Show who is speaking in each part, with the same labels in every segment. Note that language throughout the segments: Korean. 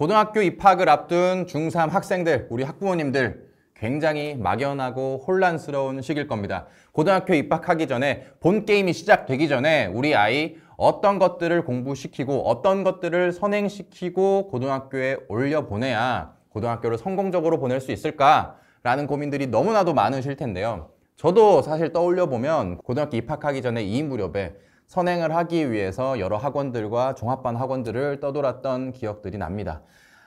Speaker 1: 고등학교 입학을 앞둔 중3 학생들, 우리 학부모님들 굉장히 막연하고 혼란스러운 시기일 겁니다. 고등학교 입학하기 전에, 본 게임이 시작되기 전에 우리 아이 어떤 것들을 공부시키고 어떤 것들을 선행시키고 고등학교에 올려보내야 고등학교를 성공적으로 보낼 수 있을까라는 고민들이 너무나도 많으실 텐데요. 저도 사실 떠올려보면 고등학교 입학하기 전에 이 무렵에 선행을 하기 위해서 여러 학원들과 종합반 학원들을 떠돌았던 기억들이 납니다.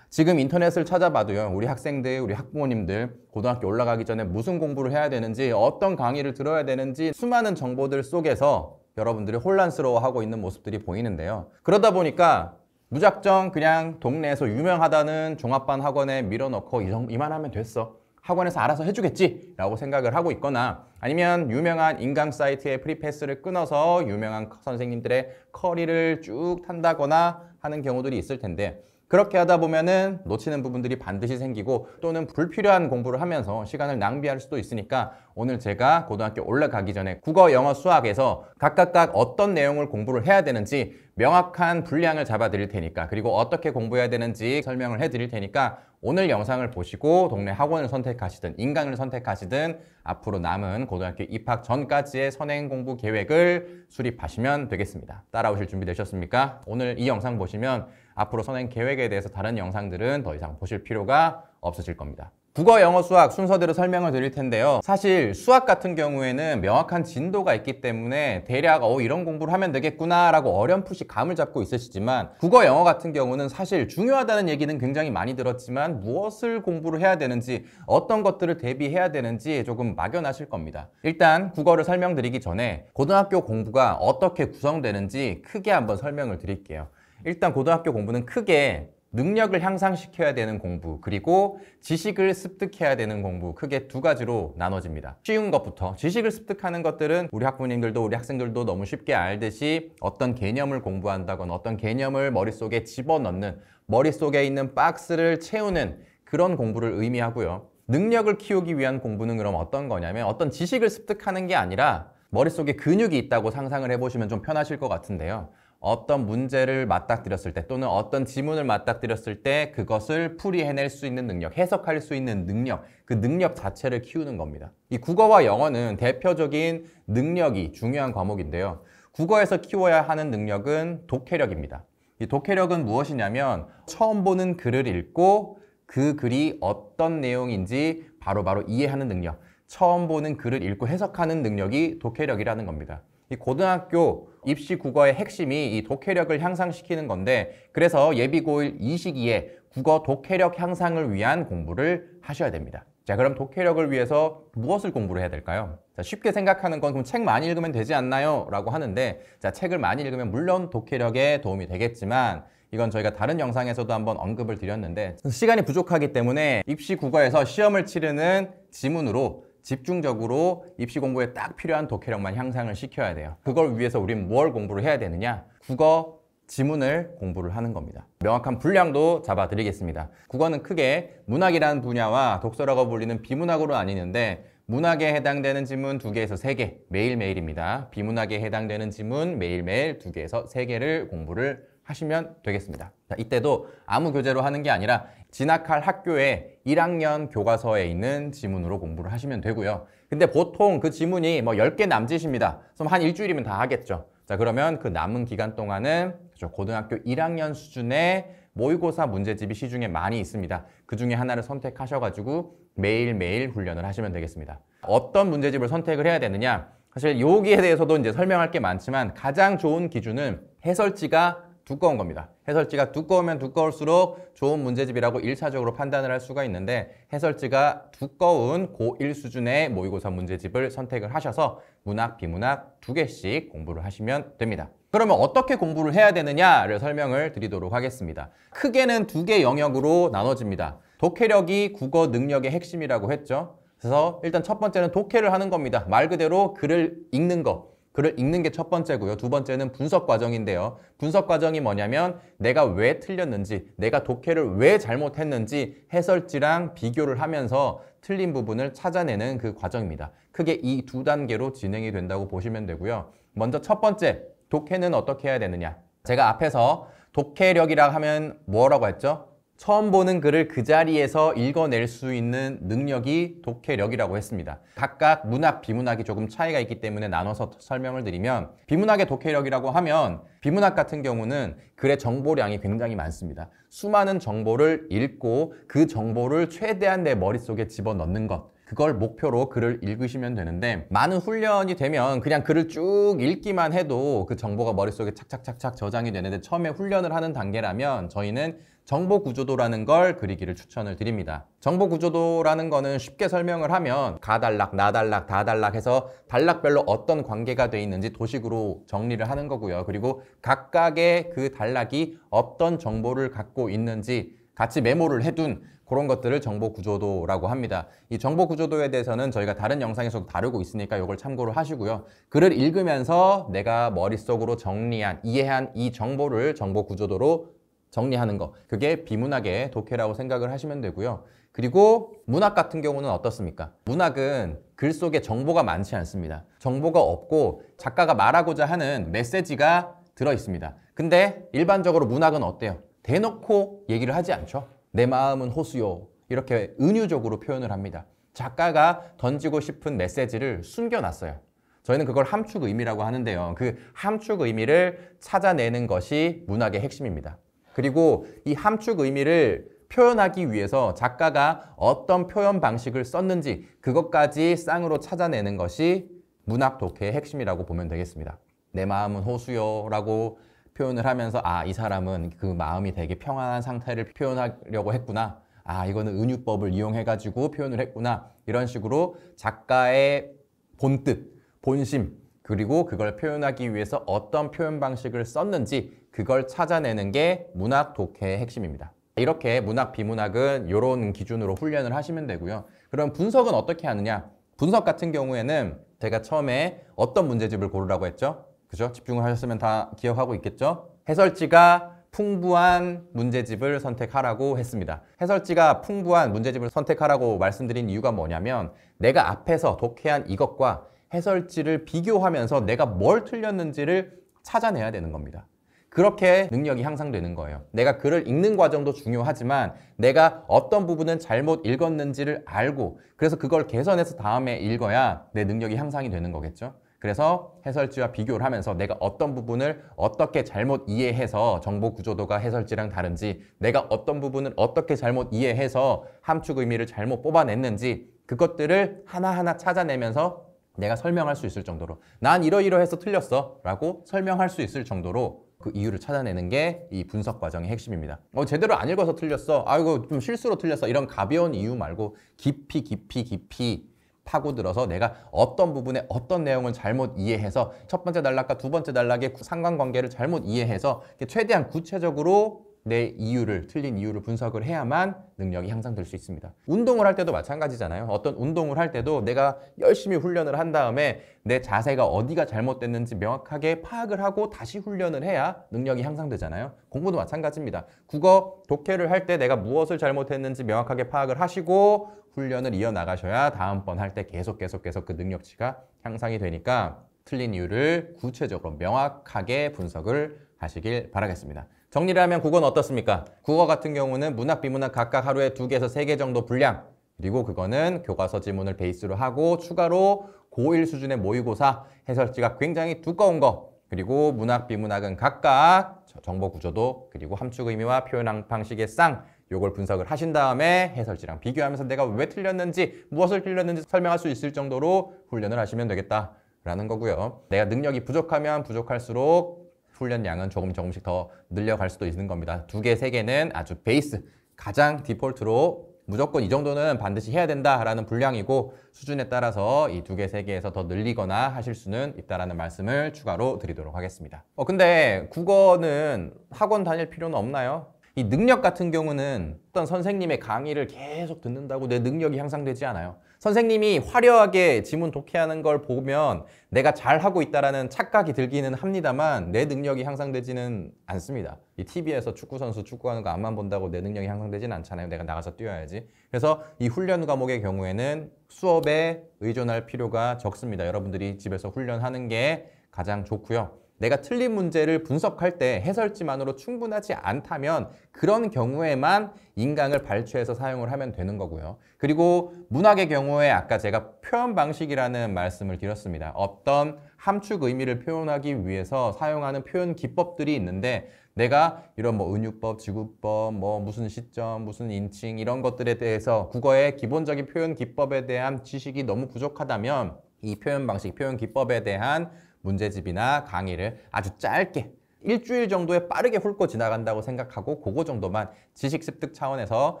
Speaker 1: 지금 인터넷을 찾아봐도요, 우리 학생들, 우리 학부모님들 고등학교 올라가기 전에 무슨 공부를 해야 되는지, 어떤 강의를 들어야 되는지 수많은 정보들 속에서 여러분들이 혼란스러워하고 있는 모습들이 보이는데요. 그러다 보니까 무작정 그냥 동네에서 유명하다는 종합반 학원에 밀어넣고 이만하면 됐어, 학원에서 알아서 해주겠지 라고 생각을 하고 있거나, 아니면 유명한 인강 사이트의 프리패스를 끊어서 유명한 선생님들의 커리를 쭉 탄다거나 하는 경우들이 있을 텐데, 그렇게 하다 보면은 놓치는 부분들이 반드시 생기고 또는 불필요한 공부를 하면서 시간을 낭비할 수도 있으니까, 오늘 제가 고등학교 올라가기 전에 국어, 영어, 수학에서 각각 어떤 내용을 공부를 해야 되는지 명확한 분량을 잡아 드릴 테니까, 그리고 어떻게 공부해야 되는지 설명을 해 드릴 테니까 오늘 영상을 보시고 동네 학원을 선택하시든 인강을 선택하시든 앞으로 남은 고등학교 입학 전까지의 선행 공부 계획을 수립하시면 되겠습니다. 따라오실 준비 되셨습니까? 오늘 이 영상 보시면 앞으로 선행 계획에 대해서 다른 영상들은 더 이상 보실 필요가 없으실 겁니다. 국어, 영어, 수학 순서대로 설명을 드릴 텐데요. 사실 수학 같은 경우에는 명확한 진도가 있기 때문에 대략 이런 공부를 하면 되겠구나 라고 어렴풋이 감을 잡고 있으시지만, 국어, 영어 같은 경우는 사실 중요하다는 얘기는 굉장히 많이 들었지만 무엇을 공부를 해야 되는지, 어떤 것들을 대비해야 되는지 조금 막연하실 겁니다. 일단 국어를 설명드리기 전에 고등학교 공부가 어떻게 구성되는지 크게 한번 설명을 드릴게요. 일단 고등학교 공부는 크게 능력을 향상시켜야 되는 공부, 그리고 지식을 습득해야 되는 공부, 크게 두 가지로 나눠집니다. 쉬운 것부터, 지식을 습득하는 것들은 우리 학부모님들도 우리 학생들도 너무 쉽게 알듯이 어떤 개념을 공부한다거나 어떤 개념을 머릿속에 집어넣는, 머릿속에 있는 박스를 채우는 그런 공부를 의미하고요. 능력을 키우기 위한 공부는 그럼 어떤 거냐면, 어떤 지식을 습득하는 게 아니라 머릿속에 근육이 있다고 상상을 해보시면 좀 편하실 것 같은데요. 어떤 문제를 맞닥뜨렸을 때 또는 어떤 지문을 맞닥뜨렸을 때 그것을 풀이해낼 수 있는 능력, 해석할 수 있는 능력, 그 능력 자체를 키우는 겁니다. 이 국어와 영어는 대표적인 능력이 중요한 과목인데요. 국어에서 키워야 하는 능력은 독해력입니다. 이 독해력은 무엇이냐면, 처음 보는 글을 읽고 그 글이 어떤 내용인지 바로바로 이해하는 능력, 처음 보는 글을 읽고 해석하는 능력이 독해력이라는 겁니다. 이 고등학교 입시 국어의 핵심이 이 독해력을 향상시키는 건데, 그래서 예비고1 이 시기에 국어 독해력 향상을 위한 공부를 하셔야 됩니다. 자, 그럼 독해력을 위해서 무엇을 공부를 해야 될까요? 자, 쉽게 생각하는 건 그럼 책 많이 읽으면 되지 않나요? 라고 하는데, 자, 책을 많이 읽으면 물론 독해력에 도움이 되겠지만, 이건 저희가 다른 영상에서도 한번 언급을 드렸는데, 시간이 부족하기 때문에 입시 국어에서 시험을 치르는 지문으로 집중적으로 입시 공부에 딱 필요한 독해력만 향상을 시켜야 돼요. 그걸 위해서 우린 뭘 공부를 해야 되느냐? 국어 지문을 공부를 하는 겁니다. 명확한 분량도 잡아드리겠습니다. 국어는 크게 문학이라는 분야와 독서라고 불리는 비문학으로 나뉘는데, 문학에 해당되는 지문 2개에서 3개 매일매일입니다. 비문학에 해당되는 지문 매일매일 2개에서 3개를 공부를 하시면 되겠습니다. 자, 이때도 아무 교재로 하는 게 아니라 진학할 학교의 1학년 교과서에 있는 지문으로 공부를 하시면 되고요. 근데 보통 그 지문이 10개 남짓입니다. 그럼 한 일주일이면 다 하겠죠. 자, 그러면 그 남은 기간 동안은 고등학교 1학년 수준의 모의고사 문제집이 시중에 많이 있습니다. 그 중에 하나를 선택하셔가지고 매일매일 훈련을 하시면 되겠습니다. 어떤 문제집을 선택을 해야 되느냐? 사실 여기에 대해서도 이제 설명할 게 많지만, 가장 좋은 기준은 해설지가 두꺼운 겁니다. 해설지가 두꺼우면 두꺼울수록 좋은 문제집이라고 1차적으로 판단을 할 수가 있는데, 해설지가 두꺼운 고1 수준의 모의고사 문제집을 선택을 하셔서 문학, 비문학 2개씩 공부를 하시면 됩니다. 그러면 어떻게 공부를 해야 되느냐를 설명을 드리도록 하겠습니다. 크게는 2개 영역으로 나눠집니다. 독해력이 국어 능력의 핵심이라고 했죠. 그래서 일단 첫 번째는 독해를 하는 겁니다. 말 그대로 글을 읽는 거. 글을 읽는 게 첫 번째고요. 두 번째는 분석 과정인데요. 분석 과정이 뭐냐면, 내가 왜 틀렸는지, 내가 독해를 왜 잘못했는지 해설지랑 비교를 하면서 틀린 부분을 찾아내는 그 과정입니다. 크게 이 2단계로 진행이 된다고 보시면 되고요. 먼저 첫 번째, 독해는 어떻게 해야 되느냐? 제가 앞에서 독해력이라 하면 뭐라고 했죠? 처음 보는 글을 그 자리에서 읽어낼 수 있는 능력이 독해력이라고 했습니다. 각각 문학, 비문학이 조금 차이가 있기 때문에 나눠서 설명을 드리면, 비문학의 독해력이라고 하면 비문학 같은 경우는 글의 정보량이 굉장히 많습니다. 수많은 정보를 읽고 그 정보를 최대한 내 머릿속에 집어넣는 것, 그걸 목표로 글을 읽으시면 되는데, 많은 훈련이 되면 그냥 글을 쭉 읽기만 해도 그 정보가 머릿속에 착착착착 저장이 되는데, 처음에 훈련을 하는 단계라면 저희는 정보 구조도라는 걸 그리기를 추천을 드립니다. 정보 구조도라는 거는 쉽게 설명을 하면 가단락, 나단락, 다단락 해서 단락별로 어떤 관계가 돼 있는지 도식으로 정리를 하는 거고요. 그리고 각각의 그 단락이 어떤 정보를 갖고 있는지 같이 메모를 해둔 그런 것들을 정보 구조도라고 합니다. 이 정보 구조도에 대해서는 저희가 다른 영상에서도 다루고 있으니까 이걸 참고를 하시고요. 글을 읽으면서 내가 머릿속으로 정리한, 이해한 이 정보를 정보 구조도로 정리하는 거, 그게 비문학의 독해라고 생각을 하시면 되고요. 그리고 문학 같은 경우는 어떻습니까? 문학은 글 속에 정보가 많지 않습니다. 정보가 없고 작가가 말하고자 하는 메시지가 들어 있습니다. 근데 일반적으로 문학은 어때요? 대놓고 얘기를 하지 않죠. 내 마음은 호수요, 이렇게 은유적으로 표현을 합니다. 작가가 던지고 싶은 메시지를 숨겨놨어요. 저희는 그걸 함축 의미라고 하는데요. 그 함축 의미를 찾아내는 것이 문학의 핵심입니다. 그리고 이 함축 의미를 표현하기 위해서 작가가 어떤 표현 방식을 썼는지 그것까지 쌍으로 찾아내는 것이 문학 독해의 핵심이라고 보면 되겠습니다. 내 마음은 호수요 라고 표현을 하면서, 아, 이 사람은 그 마음이 되게 평안한 상태를 표현하려고 했구나. 아, 이거는 은유법을 이용해가지고 표현을 했구나. 이런 식으로 작가의 본뜻, 본심, 그리고 그걸 표현하기 위해서 어떤 표현 방식을 썼는지 그걸 찾아내는 게 문학 독해의 핵심입니다. 이렇게 문학, 비문학은 이런 기준으로 훈련을 하시면 되고요. 그럼 분석은 어떻게 하느냐? 분석 같은 경우에는 제가 처음에 어떤 문제집을 고르라고 했죠? 그죠? 집중을 하셨으면 다 기억하고 있겠죠? 해설지가 풍부한 문제집을 선택하라고 했습니다. 해설지가 풍부한 문제집을 선택하라고 말씀드린 이유가 뭐냐면, 내가 앞에서 독해한 이것과 해설지를 비교하면서 내가 뭘 틀렸는지를 찾아내야 되는 겁니다. 그렇게 능력이 향상되는 거예요. 내가 글을 읽는 과정도 중요하지만 내가 어떤 부분은 잘못 읽었는지를 알고, 그래서 그걸 개선해서 다음에 읽어야 내 능력이 향상이 되는 거겠죠. 그래서 해설지와 비교를 하면서 내가 어떤 부분을 어떻게 잘못 이해해서 정보 구조도가 해설지랑 다른지, 내가 어떤 부분을 어떻게 잘못 이해해서 함축 의미를 잘못 뽑아냈는지, 그것들을 하나하나 찾아내면서 내가 설명할 수 있을 정도로, 난 이러이러해서 틀렸어 라고 설명할 수 있을 정도로 그 이유를 찾아내는 게 이 분석 과정의 핵심입니다. 제대로 안 읽어서 틀렸어, 아이고 좀 실수로 틀렸어, 이런 가벼운 이유 말고 깊이 파고들어서 내가 어떤 부분에 어떤 내용을 잘못 이해해서 첫 번째 단락과 두 번째 단락의 상관관계를 잘못 이해해서 최대한 구체적으로 내 이유를, 틀린 이유를 분석을 해야만 능력이 향상될 수 있습니다. 운동을 할 때도 마찬가지잖아요. 어떤 운동을 할 때도 내가 열심히 훈련을 한 다음에 내 자세가 어디가 잘못됐는지 명확하게 파악을 하고 다시 훈련을 해야 능력이 향상되잖아요. 공부도 마찬가지입니다. 국어, 독해를 할 때 내가 무엇을 잘못했는지 명확하게 파악을 하시고 훈련을 이어나가셔야 다음번 할 때 계속 그 능력치가 향상이 되니까 틀린 이유를 구체적으로 명확하게 분석을 하시길 바라겠습니다. 정리를 하면 국어는 어떻습니까? 국어 같은 경우는 문학, 비문학 각각 하루에 2개에서 3개 정도 분량, 그리고 그거는 교과서 지문을 베이스로 하고 추가로 고1 수준의 모의고사, 해설지가 굉장히 두꺼운 거, 그리고 문학, 비문학은 각각 정보 구조도, 그리고 함축 의미와 표현 방식의 쌍, 요걸 분석을 하신 다음에 해설지랑 비교하면서 내가 왜 틀렸는지, 무엇을 틀렸는지 설명할 수 있을 정도로 훈련을 하시면 되겠다라는 거고요. 내가 능력이 부족하면 부족할수록 훈련량은 조금씩 더 늘려갈 수도 있는 겁니다. 2개, 3개는 아주 베이스, 가장 디폴트로 무조건 이 정도는 반드시 해야 된다라는 분량이고, 수준에 따라서 이 2개, 3개에서 더 늘리거나 하실 수는 있다라는 말씀을 추가로 드리도록 하겠습니다. 근데 국어는 학원 다닐 필요는 없나요? 이 능력 같은 경우는 어떤 선생님의 강의를 계속 듣는다고 내 능력이 향상되지 않아요. 선생님이 화려하게 지문 독해하는 걸 보면 내가 잘하고 있다라는 착각이 들기는 합니다만 내 능력이 향상되지는 않습니다. 이 TV에서 축구선수 축구하는 거 앞만 본다고 내 능력이 향상되지는 않잖아요. 내가 나가서 뛰어야지. 그래서 이 훈련 과목의 경우에는 수업에 의존할 필요가 적습니다. 여러분들이 집에서 훈련하는 게 가장 좋고요. 내가 틀린 문제를 분석할 때 해설지만으로 충분하지 않다면 그런 경우에만 인강을 발췌해서 사용을 하면 되는 거고요. 그리고 문학의 경우에 아까 제가 표현 방식이라는 말씀을 드렸습니다. 어떤 함축 의미를 표현하기 위해서 사용하는 표현 기법들이 있는데 내가 이런 뭐 은유법, 지구법, 뭐 무슨 시점, 무슨 인칭 이런 것들에 대해서 국어의 기본적인 표현 기법에 대한 지식이 너무 부족하다면 이 표현 방식, 표현 기법에 대한 문제집이나 강의를 아주 짧게 일주일 정도에 빠르게 훑고 지나간다고 생각하고 그거 정도만 지식 습득 차원에서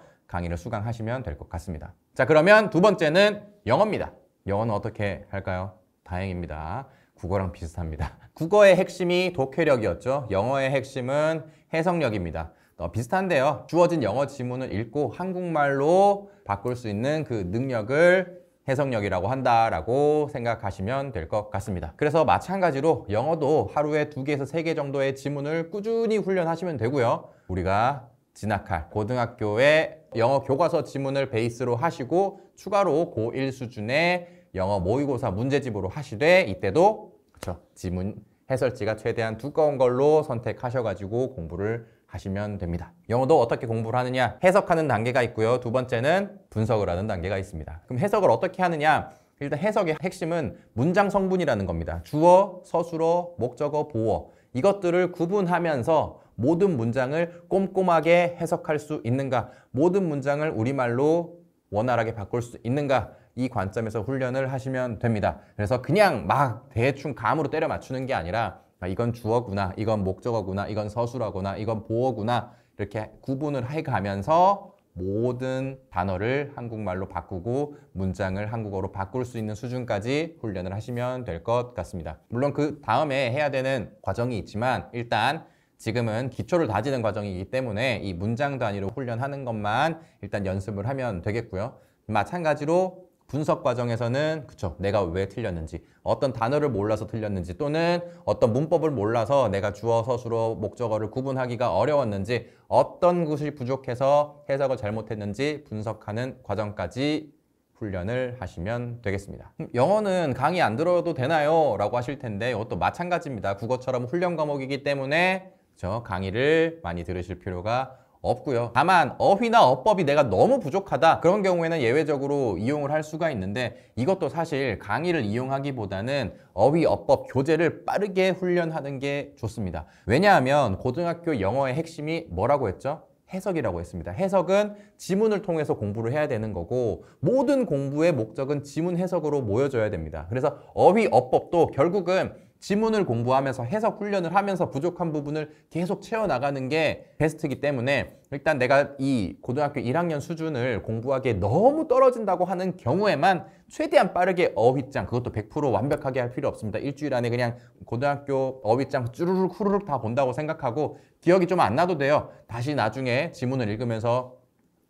Speaker 1: 강의를 수강하시면 될 것 같습니다. 자, 그러면 두 번째는 영어입니다. 영어는 어떻게 할까요? 다행입니다. 국어랑 비슷합니다. 국어의 핵심이 독해력이었죠. 영어의 핵심은 해석력입니다. 비슷한데요. 주어진 영어 지문을 읽고 한국말로 바꿀 수 있는 그 능력을 해석력이라고 한다라고 생각하시면 될 것 같습니다. 그래서 마찬가지로 영어도 하루에 2개에서 3개 정도의 지문을 꾸준히 훈련하시면 되고요. 우리가 진학할 고등학교의 영어 교과서 지문을 베이스로 하시고 추가로 고1 수준의 영어 모의고사 문제집으로 하시되 이때도 그렇죠. 지문 해설지가 최대한 두꺼운 걸로 선택하셔가지고 공부를 하시면 됩니다. 영어도 어떻게 공부를 하느냐? 해석하는 단계가 있고요. 두 번째는 분석을 하는 단계가 있습니다. 그럼 해석을 어떻게 하느냐? 일단 해석의 핵심은 문장 성분이라는 겁니다. 주어, 서술어, 목적어, 보어 이것들을 구분하면서 모든 문장을 꼼꼼하게 해석할 수 있는가? 모든 문장을 우리말로 원활하게 바꿀 수 있는가? 이 관점에서 훈련을 하시면 됩니다. 그래서 그냥 막 대충 감으로 때려 맞추는 게 아니라 이건 주어구나, 이건 목적어구나, 이건 서술어구나, 이건 보어구나 이렇게 구분을 해가면서 모든 단어를 한국말로 바꾸고 문장을 한국어로 바꿀 수 있는 수준까지 훈련을 하시면 될 것 같습니다. 물론 그 다음에 해야 되는 과정이 있지만 일단 지금은 기초를 다지는 과정이기 때문에 이 문장 단위로 훈련하는 것만 일단 연습을 하면 되겠고요. 마찬가지로 분석 과정에서는 그쵸, 내가 왜 틀렸는지, 어떤 단어를 몰라서 틀렸는지 또는 어떤 문법을 몰라서 내가 주어, 서술어, 목적어를 구분하기가 어려웠는지 어떤 것이 부족해서 해석을 잘못했는지 분석하는 과정까지 훈련을 하시면 되겠습니다. 영어는 강의 안 들어도 되나요? 라고 하실 텐데 이것도 마찬가지입니다. 국어처럼 훈련 과목이기 때문에 그쵸, 강의를 많이 들으실 필요가 없고요. 다만 어휘나 어법이 내가 너무 부족하다 그런 경우에는 예외적으로 이용을 할 수가 있는데 이것도 사실 강의를 이용하기보다는 어휘, 어법, 교재를 빠르게 훈련하는 게 좋습니다. 왜냐하면 고등학교 영어의 핵심이 뭐라고 했죠? 해석이라고 했습니다. 해석은 지문을 통해서 공부를 해야 되는 거고 모든 공부의 목적은 지문 해석으로 모여져야 됩니다. 그래서 어휘, 어법도 결국은 지문을 공부하면서 해석 훈련을 하면서 부족한 부분을 계속 채워나가는 게 베스트이기 때문에 일단 내가 이 고등학교 1학년 수준을 공부하기에 너무 떨어진다고 하는 경우에만 최대한 빠르게 어휘장, 그것도 100% 완벽하게 할 필요 없습니다. 일주일 안에 그냥 고등학교 어휘장 쭈르륵 후루룩 다 본다고 생각하고 기억이 좀 안 나도 돼요. 다시 나중에 지문을 읽으면서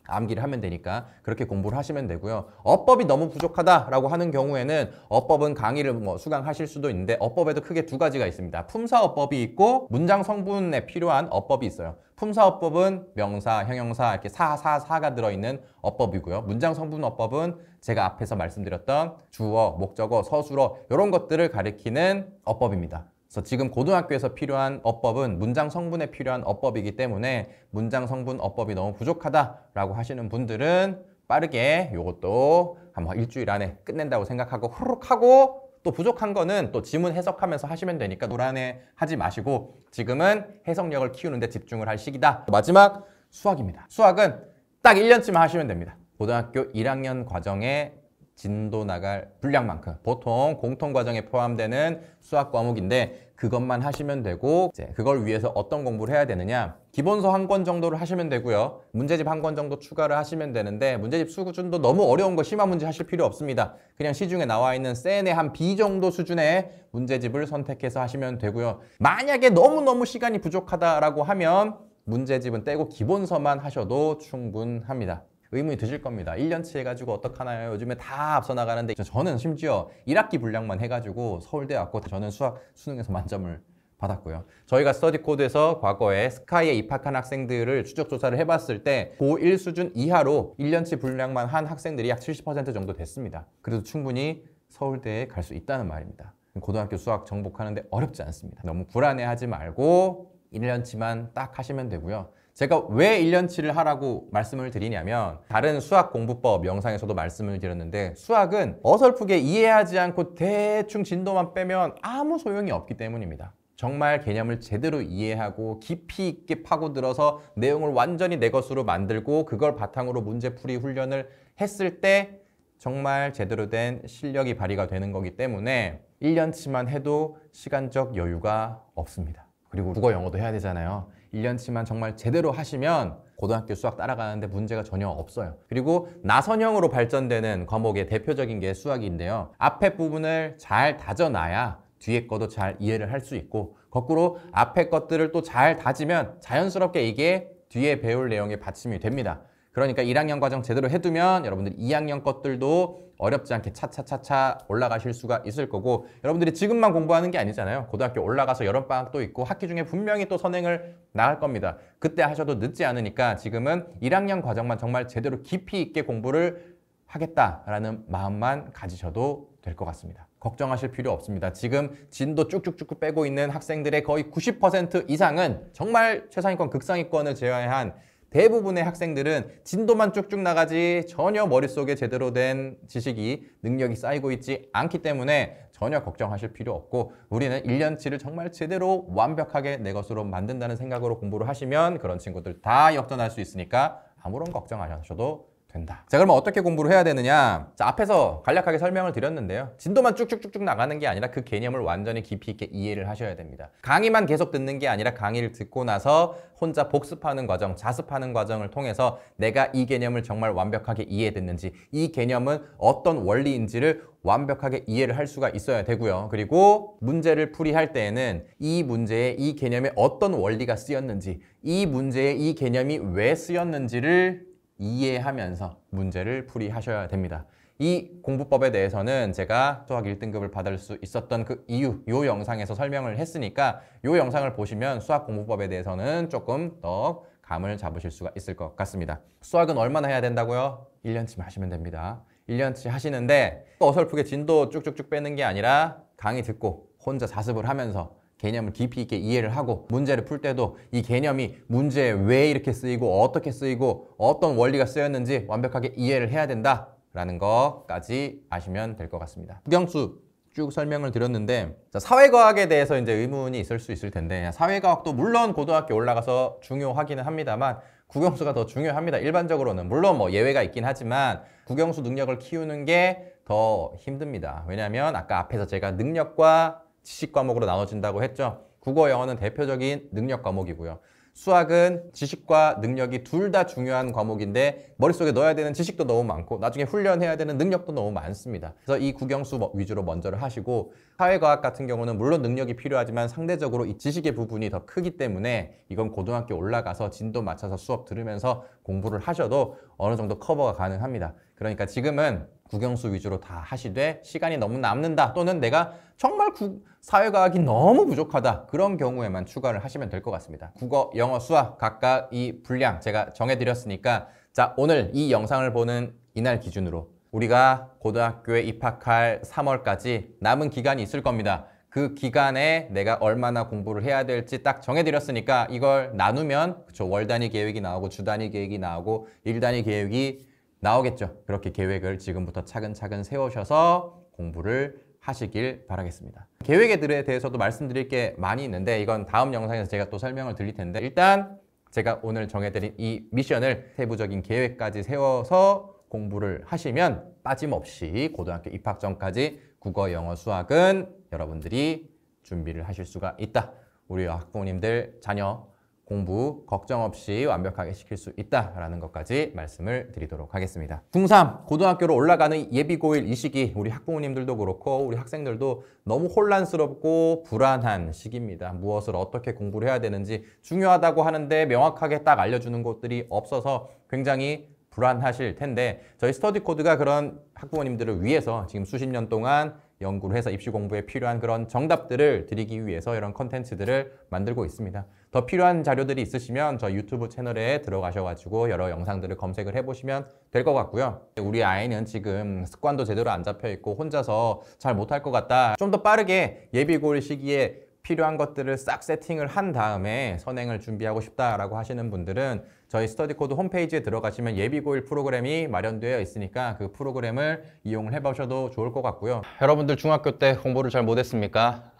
Speaker 1: 암기를 하면 되니까 그렇게 공부를 하시면 되고요. 어법이 너무 부족하다라고 하는 경우에는 어법은 강의를 수강하실 수도 있는데 어법에도 크게 2가지가 있습니다. 품사어법이 있고 문장 성분에 필요한 어법이 있어요. 품사어법은 명사, 형용사 이렇게 사가 들어있는 어법이고요. 문장 성분 어법은 제가 앞에서 말씀드렸던 주어, 목적어, 서술어 이런 것들을 가리키는 어법입니다. 그래서 지금 고등학교에서 필요한 어법은 문장 성분에 필요한 어법이기 때문에 문장 성분 어법이 너무 부족하다라고 하시는 분들은 빠르게 이것도 한번 일주일 안에 끝낸다고 생각하고 후루룩 하고 또 부족한 거는 또 지문 해석하면서 하시면 되니까 불안해 하지 마시고 지금은 해석력을 키우는 데 집중을 할 시기다. 마지막 수학입니다. 수학은 딱 1년쯤 하시면 됩니다. 고등학교 1학년 과정에 진도 나갈 분량만큼 보통 공통과정에 포함되는 수학 과목인데 그것만 하시면 되고 이제 그걸 위해서 어떤 공부를 해야 되느냐 기본서 한 권 정도를 하시면 되고요. 문제집 한 권 정도 추가를 하시면 되는데 문제집 수준도 너무 어려운 거 심화 문제 하실 필요 없습니다. 그냥 시중에 나와 있는 센의 한 B 정도 수준의 문제집을 선택해서 하시면 되고요. 만약에 너무너무 시간이 부족하다라고 하면 문제집은 떼고 기본서만 하셔도 충분합니다. 의문이 드실 겁니다. 1년치 해가지고 어떡하나요? 요즘에 다 앞서 나가는데 저는 심지어 1학기 분량만 해가지고 서울대 왔고 저는 수학 수능에서 만점을 받았고요. 저희가 스터디코드에서 과거에 스카이에 입학한 학생들을 추적 조사를 해봤을 때 고1 수준 이하로 1년치 분량만 한 학생들이 약 70% 정도 됐습니다. 그래도 충분히 서울대에 갈 수 있다는 말입니다. 고등학교 수학 정복하는데 어렵지 않습니다. 너무 불안해하지 말고 1년치만 딱 하시면 되고요. 제가 왜 1년치를 하라고 말씀을 드리냐면 다른 수학 공부법 영상에서도 말씀을 드렸는데 수학은 어설프게 이해하지 않고 대충 진도만 빼면 아무 소용이 없기 때문입니다. 정말 개념을 제대로 이해하고 깊이 있게 파고들어서 내용을 완전히 내 것으로 만들고 그걸 바탕으로 문제풀이 훈련을 했을 때 정말 제대로 된 실력이 발휘가 되는 거기 때문에 1년치만 해도 시간적 여유가 없습니다. 그리고 국어 영어도 해야 되잖아요. 1년치만 정말 제대로 하시면 고등학교 수학 따라가는데 문제가 전혀 없어요. 그리고 나선형으로 발전되는 과목의 대표적인 게 수학인데요. 앞에 부분을 잘 다져놔야 뒤에 거도 잘 이해를 할 수 있고 거꾸로 앞에 것들을 또 잘 다지면 자연스럽게 이게 뒤에 배울 내용에 받침이 됩니다. 그러니까 1학년 과정 제대로 해두면 여러분들 2학년 것들도 어렵지 않게 차차차차 올라가실 수가 있을 거고 여러분들이 지금만 공부하는 게 아니잖아요. 고등학교 올라가서 여름방학도 있고 학기 중에 분명히 또 선행을 나갈 겁니다. 그때 하셔도 늦지 않으니까 지금은 1학년 과정만 정말 제대로 깊이 있게 공부를 하겠다라는 마음만 가지셔도 될 것 같습니다. 걱정하실 필요 없습니다. 지금 진도 쭉쭉쭉 빼고 있는 학생들의 거의 90% 이상은 정말 최상위권, 극상위권을 제외한 대부분의 학생들은 진도만 쭉쭉 나가지 전혀 머릿속에 제대로 된 지식이, 능력이 쌓이고 있지 않기 때문에 전혀 걱정하실 필요 없고 우리는 1년치를 정말 제대로 완벽하게 내 것으로 만든다는 생각으로 공부를 하시면 그런 친구들 다 역전할 수 있으니까 아무런 걱정 안 하셔도 된다. 자, 그러면 어떻게 공부를 해야 되느냐? 자, 앞에서 간략하게 설명을 드렸는데요. 진도만 쭉쭉쭉쭉 나가는 게 아니라 그 개념을 완전히 깊이 있게 이해를 하셔야 됩니다. 강의만 계속 듣는 게 아니라 강의를 듣고 나서 혼자 복습하는 과정, 자습하는 과정을 통해서 내가 이 개념을 정말 완벽하게 이해됐는지, 이 개념은 어떤 원리인지를 완벽하게 이해를 할 수가 있어야 되고요. 그리고 문제를 풀이할 때에는 이 문제에 이 개념에 어떤 원리가 쓰였는지, 이 문제에 이 개념이 왜 쓰였는지를 이해하면서 문제를 풀이하셔야 됩니다. 이 공부법에 대해서는 제가 수학 1등급을 받을 수 있었던 그 이유, 이 영상에서 설명을 했으니까 이 영상을 보시면 수학 공부법에 대해서는 조금 더 감을 잡으실 수가 있을 것 같습니다. 수학은 얼마나 해야 된다고요? 1년치만 하시면 됩니다. 1년치 하시는데 어설프게 진도 쭉쭉쭉 빼는 게 아니라 강의 듣고 혼자 자습을 하면서 개념을 깊이 있게 이해를 하고 문제를 풀 때도 이 개념이 문제에 왜 이렇게 쓰이고 어떻게 쓰이고 어떤 원리가 쓰였는지 완벽하게 이해를 해야 된다라는 것까지 아시면 될 것 같습니다. 국영수 쭉 설명을 드렸는데 자, 사회과학에 대해서 이제 의문이 있을 수 있을 텐데 사회과학도 물론 고등학교 올라가서 중요하기는 합니다만 국영수가 더 중요합니다. 일반적으로는 물론 뭐 예외가 있긴 하지만 국영수 능력을 키우는 게 더 힘듭니다. 왜냐하면 아까 앞에서 제가 능력과 지식 과목으로 나눠진다고 했죠. 국어, 영어는 대표적인 능력 과목이고요. 수학은 지식과 능력이 둘 다 중요한 과목인데 머릿속에 넣어야 되는 지식도 너무 많고 나중에 훈련해야 되는 능력도 너무 많습니다. 그래서 이 국영수 위주로 먼저를 하시고 사회과학 같은 경우는 물론 능력이 필요하지만 상대적으로 이 지식의 부분이 더 크기 때문에 이건 고등학교 올라가서 진도 맞춰서 수업 들으면서 공부를 하셔도 어느 정도 커버가 가능합니다. 그러니까 지금은 국영수 위주로 다 하시되 시간이 너무 남는다 또는 내가 정말 사회과학이 너무 부족하다 그런 경우에만 추가를 하시면 될 것 같습니다. 국어, 영어, 수학 각각 이 분량 제가 정해드렸으니까 자 오늘 이 영상을 보는 이날 기준으로 우리가 고등학교에 입학할 3월까지 남은 기간이 있을 겁니다. 그 기간에 내가 얼마나 공부를 해야 될지 딱 정해드렸으니까 이걸 나누면 그쵸, 월 단위 계획이 나오고 주 단위 계획이 나오고 일 단위 계획이 나오겠죠. 그렇게 계획을 지금부터 차근차근 세우셔서 공부를 하시길 바라겠습니다. 계획에 대해서도 말씀드릴 게 많이 있는데 이건 다음 영상에서 제가 또 설명을 드릴 텐데 일단 제가 오늘 정해드린 이 미션을 세부적인 계획까지 세워서 공부를 하시면 빠짐없이 고등학교 입학 전까지 국어, 영어, 수학은 여러분들이 준비를 하실 수가 있다. 우리 학부모님들 자녀 공부 걱정 없이 완벽하게 시킬 수 있다라는 것까지 말씀을 드리도록 하겠습니다. 중3 고등학교로 올라가는 예비고1 이 시기 우리 학부모님들도 그렇고 우리 학생들도 너무 혼란스럽고 불안한 시기입니다. 무엇을 어떻게 공부를 해야 되는지 중요하다고 하는데 명확하게 딱 알려주는 곳들이 없어서 굉장히 불안하실 텐데 저희 스터디 코드가 그런 학부모님들을 위해서 지금 수십 년 동안 연구를 해서 입시 공부에 필요한 그런 정답들을 드리기 위해서 이런 컨텐츠들을 만들고 있습니다. 더 필요한 자료들이 있으시면 저 유튜브 채널에 들어가셔가지고 여러 영상들을 검색을 해보시면 될 것 같고요. 우리 아이는 지금 습관도 제대로 안 잡혀 있고 혼자서 잘 못할 것 같다. 좀 더 빠르게 예비고일 시기에 필요한 것들을 싹 세팅을 한 다음에 선행을 준비하고 싶다라고 하시는 분들은 저희 스터디코드 홈페이지에 들어가시면 예비고일 프로그램이 마련되어 있으니까 그 프로그램을 이용을 해보셔도 좋을 것 같고요. 여러분들 중학교 때 공부를 잘 못했습니까?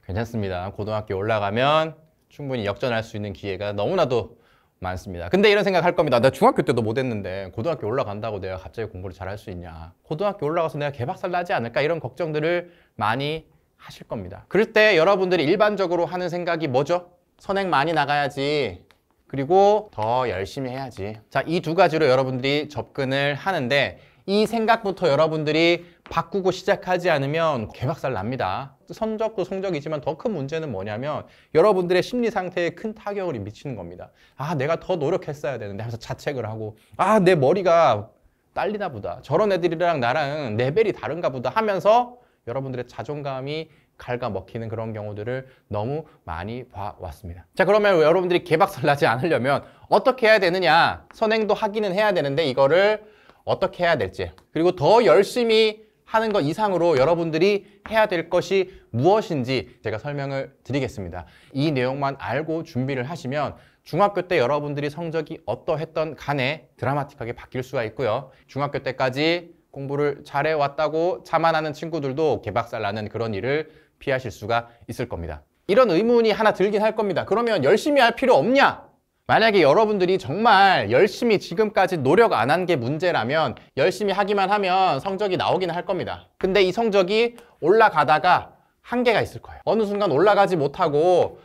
Speaker 1: 괜찮습니다. 고등학교 올라가면 충분히 역전할 수 있는 기회가 너무나도 많습니다. 근데 이런 생각 할 겁니다. 나 중학교 때도 못했는데 고등학교 올라간다고 내가 갑자기 공부를 잘할 수 있냐. 고등학교 올라가서 내가 개박살 나지 않을까 이런 걱정들을 많이 하실 겁니다. 그럴 때 여러분들이 일반적으로 하는 생각이 뭐죠? 선행 많이 나가야지. 그리고 더 열심히 해야지. 자, 이 두 가지로 여러분들이 접근을 하는데 이 생각부터 여러분들이 바꾸고 시작하지 않으면 개박살 납니다. 성적도 성적이지만 더 큰 문제는 뭐냐면 여러분들의 심리 상태에 큰 타격을 미치는 겁니다. 아, 내가 더 노력했어야 되는데 하면서 자책을 하고 아, 내 머리가 딸리나 보다. 저런 애들이랑 나랑 레벨이 다른가 보다 하면서 여러분들의 자존감이 갉아먹히는 그런 경우들을 너무 많이 봐왔습니다. 자, 그러면 여러분들이 개박살 나지 않으려면 어떻게 해야 되느냐? 선행도 하기는 해야 되는데 이거를 어떻게 해야 될지, 그리고 더 열심히 하는 것 이상으로 여러분들이 해야 될 것이 무엇인지 제가 설명을 드리겠습니다. 이 내용만 알고 준비를 하시면 중학교 때 여러분들이 성적이 어떠했던 간에 드라마틱하게 바뀔 수가 있고요. 중학교 때까지 공부를 잘해왔다고 자만하는 친구들도 개박살 나는 그런 일을 피하실 수가 있을 겁니다. 이런 의문이 하나 들긴 할 겁니다. 그러면 열심히 할 필요 없냐? 만약에 여러분들이 정말 열심히 지금까지 노력 안 한 게 문제라면 열심히 하기만 하면 성적이 나오긴 할 겁니다. 근데 이 성적이 올라가다가 한계가 있을 거예요. 어느 순간 올라가지 못하고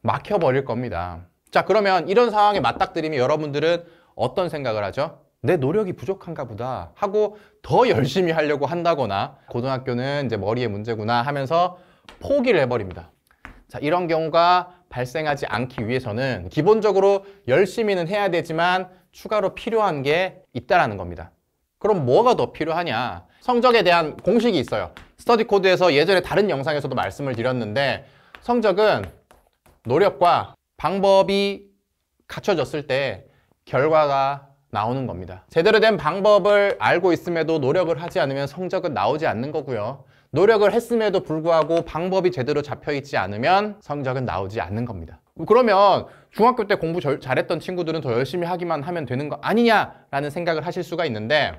Speaker 1: 막혀버릴 겁니다. 자, 그러면 이런 상황에 맞닥뜨리면 여러분들은 어떤 생각을 하죠? 내 노력이 부족한가 보다 하고 더 열심히 하려고 한다거나 고등학교는 이제 머리의 문제구나 하면서 포기를 해버립니다. 자, 이런 경우가 발생하지 않기 위해서는 기본적으로 열심히는 해야 되지만 추가로 필요한 게 있다라는 겁니다. 그럼 뭐가 더 필요하냐? 성적에 대한 공식이 있어요. 스터디 코드에서 예전에 다른 영상에서도 말씀을 드렸는데 성적은 노력과 방법이 갖춰졌을 때 결과가 나오는 겁니다. 제대로 된 방법을 알고 있음에도 노력을 하지 않으면 성적은 나오지 않는 거고요. 노력을 했음에도 불구하고 방법이 제대로 잡혀있지 않으면 성적은 나오지 않는 겁니다. 그러면 중학교 때 공부 잘했던 친구들은 더 열심히 하기만 하면 되는 거 아니냐라는 생각을 하실 수가 있는데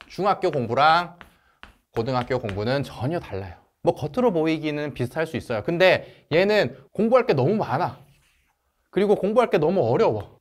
Speaker 1: 중학교 공부랑 고등학교 공부는 전혀 달라요. 뭐 겉으로 보이기는 비슷할 수 있어요. 근데 얘는 공부할 게 너무 많아. 그리고 공부할 게 너무 어려워.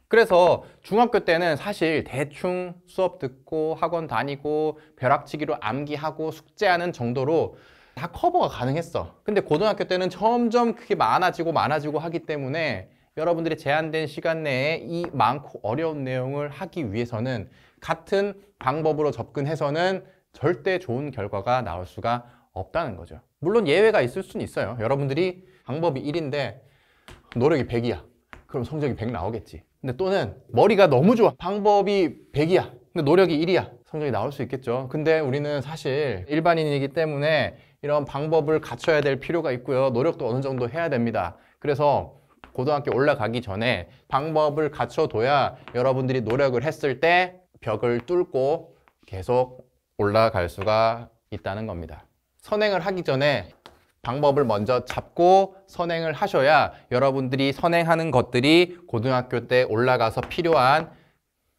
Speaker 1: 그래서 중학교 때는 사실 대충 수업 듣고 학원 다니고 벼락치기로 암기하고 숙제하는 정도로 다 커버가 가능했어. 근데 고등학교 때는 점점 그게 많아지고 하기 때문에 여러분들이 제한된 시간 내에 이 많고 어려운 내용을 하기 위해서는 같은 방법으로 접근해서는 절대 좋은 결과가 나올 수가 없다는 거죠. 물론 예외가 있을 수는 있어요. 여러분들이 방법이 1인데 노력이 100이야. 그럼 성적이 100 나오겠지. 근데 또는 머리가 너무 좋아. 방법이 100이야. 근데 노력이 1이야. 성적이 나올 수 있겠죠. 근데 우리는 사실 일반인이기 때문에 이런 방법을 갖춰야 될 필요가 있고요. 노력도 어느 정도 해야 됩니다. 그래서 고등학교 올라가기 전에 방법을 갖춰둬야 여러분들이 노력을 했을 때 벽을 뚫고 계속 올라갈 수가 있다는 겁니다. 선행을 하기 전에 방법을 먼저 잡고 선행을 하셔야 여러분들이 선행하는 것들이 고등학교 때 올라가서 필요한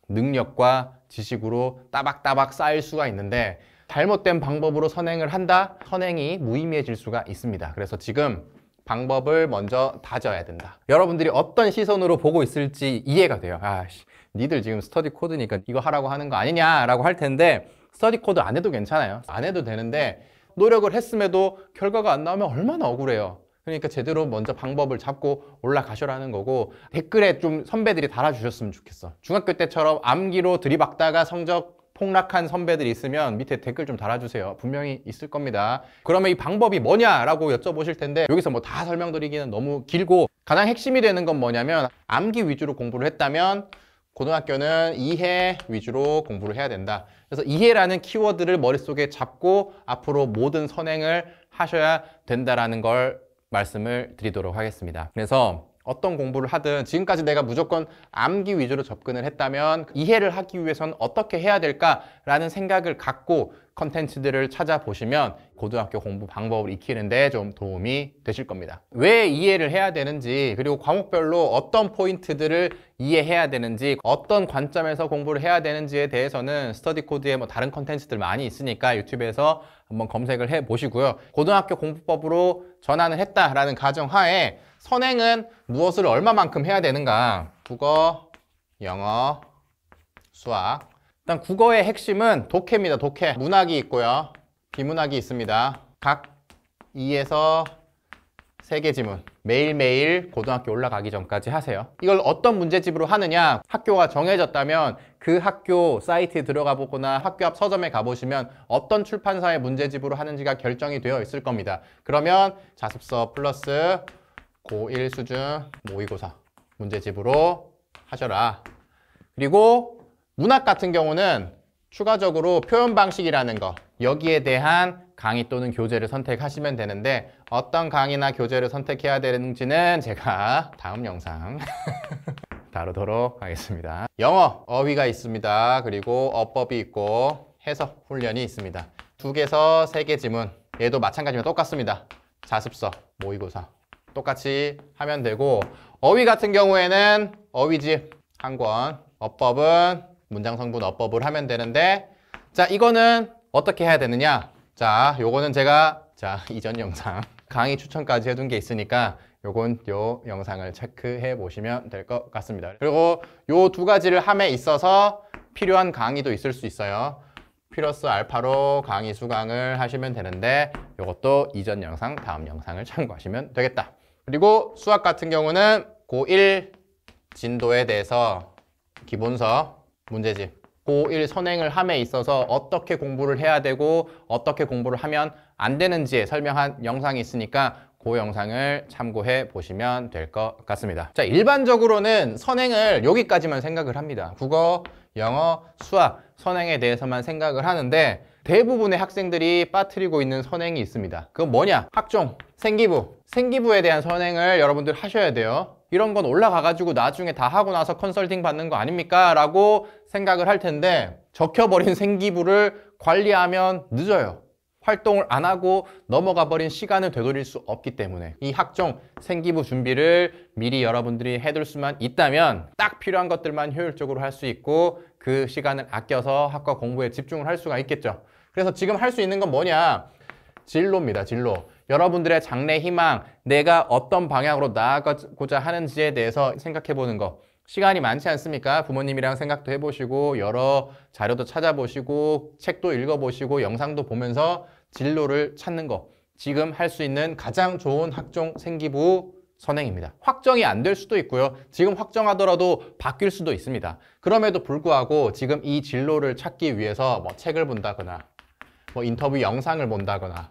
Speaker 1: 능력과 지식으로 따박따박 쌓일 수가 있는데 잘못된 방법으로 선행을 한다? 선행이 무의미해질 수가 있습니다. 그래서 지금 방법을 먼저 다져야 된다. 여러분들이 어떤 시선으로 보고 있을지 이해가 돼요. 아씨, 니들 지금 스터디 코드니까 이거 하라고 하는 거 아니냐라고 할 텐데 스터디 코드 안 해도 괜찮아요. 안 해도 되는데 노력을 했음에도 결과가 안 나오면 얼마나 억울해요. 그러니까 제대로 먼저 방법을 잡고 올라가셔라는 거고 댓글에 좀 선배들이 달아주셨으면 좋겠어. 중학교 때처럼 암기로 들이박다가 성적 폭락한 선배들이 있으면 밑에 댓글 좀 달아주세요. 분명히 있을 겁니다. 그러면 이 방법이 뭐냐라고 여쭤보실 텐데 여기서 뭐 다 설명드리기는 너무 길고 가장 핵심이 되는 건 뭐냐면 암기 위주로 공부를 했다면 고등학교는 이해 위주로 공부를 해야 된다. 그래서 이해라는 키워드를 머릿속에 잡고 앞으로 모든 선행을 하셔야 된다라는 걸 말씀을 드리도록 하겠습니다. 그래서 어떤 공부를 하든 지금까지 내가 무조건 암기 위주로 접근을 했다면 이해를 하기 위해서는 어떻게 해야 될까라는 생각을 갖고 컨텐츠들을 찾아보시면 고등학교 공부 방법을 익히는데 좀 도움이 되실 겁니다. 왜 이해를 해야 되는지, 그리고 과목별로 어떤 포인트들을 이해해야 되는지, 어떤 관점에서 공부를 해야 되는지에 대해서는 스터디 코드에 뭐 다른 컨텐츠들 많이 있으니까 유튜브에서 한번 검색을 해 보시고요. 고등학교 공부법으로 전환을 했다라는 가정하에 선행은 무엇을 얼마만큼 해야 되는가? 국어, 영어, 수학. 일단 국어의 핵심은 독해입니다. 독해. 문학이 있고요. 비문학이 있습니다. 각 2에서 3개 지문 매일매일 고등학교 올라가기 전까지 하세요. 이걸 어떤 문제집으로 하느냐? 학교가 정해졌다면 그 학교 사이트에 들어가 보거나 학교 앞 서점에 가보시면 어떤 출판사의 문제집으로 하는지가 결정이 되어 있을 겁니다. 그러면 자습서 플러스 고1 수준 모의고사 문제집으로 하셔라. 그리고 문학 같은 경우는 추가적으로 표현 방식이라는 거, 여기에 대한 강의 또는 교재를 선택하시면 되는데 어떤 강의나 교재를 선택해야 되는지는 제가 다음 영상 다루도록 하겠습니다. 영어, 어휘가 있습니다. 그리고 어법이 있고 해석 훈련이 있습니다. 2개에서 3개 지문, 얘도 마찬가지면 똑같습니다. 자습서, 모의고사 똑같이 하면 되고, 어휘 같은 경우에는 어휘집 1권, 어법은 문장 성분 어법을 하면 되는데, 자, 이거는 어떻게 해야 되느냐? 자, 요거는 제가 이전 영상 강의 추천까지 해둔 게 있으니까 요건 요 영상을 체크해 보시면 될 것 같습니다. 그리고 요 2가지를 함에 있어서 필요한 강의도 있을 수 있어요. 플러스 알파로 강의 수강을 하시면 되는데 요것도 이전 영상, 다음 영상을 참고하시면 되겠다. 그리고 수학 같은 경우는 고1 진도에 대해서 기본서 문제집, 고1 선행을 함에 있어서 어떻게 공부를 해야 되고 어떻게 공부를 하면 안 되는지에 설명한 영상이 있으니까 그 영상을 참고해 보시면 될 것 같습니다. 자, 일반적으로는 선행을 여기까지만 생각을 합니다. 국어, 영어, 수학, 선행에 대해서만 생각을 하는데 대부분의 학생들이 빠뜨리고 있는 선행이 있습니다. 그건 뭐냐? 학종, 생기부. 생기부에 대한 선행을 여러분들 하셔야 돼요. 이런 건 올라가가지고 나중에 다 하고 나서 컨설팅 받는 거 아닙니까? 라고 생각을 할 텐데 적혀버린 생기부를 관리하면 늦어요. 활동을 안 하고 넘어가 버린 시간을 되돌릴 수 없기 때문에 이 학종, 생기부 준비를 미리 여러분들이 해둘 수만 있다면 딱 필요한 것들만 효율적으로 할 수 있고 그 시간을 아껴서 학과 공부에 집중을 할 수가 있겠죠. 그래서 지금 할 수 있는 건 뭐냐? 진로입니다. 진로. 여러분들의 장래 희망, 내가 어떤 방향으로 나아가고자 하는지에 대해서 생각해 보는 거. 시간이 많지 않습니까? 부모님이랑 생각도 해보시고 여러 자료도 찾아보시고 책도 읽어보시고 영상도 보면서 진로를 찾는 거. 지금 할 수 있는 가장 좋은 학종 생기부 선행입니다. 확정이 안 될 수도 있고요. 지금 확정하더라도 바뀔 수도 있습니다. 그럼에도 불구하고 지금 이 진로를 찾기 위해서 뭐 책을 본다거나 뭐 인터뷰 영상을 본다거나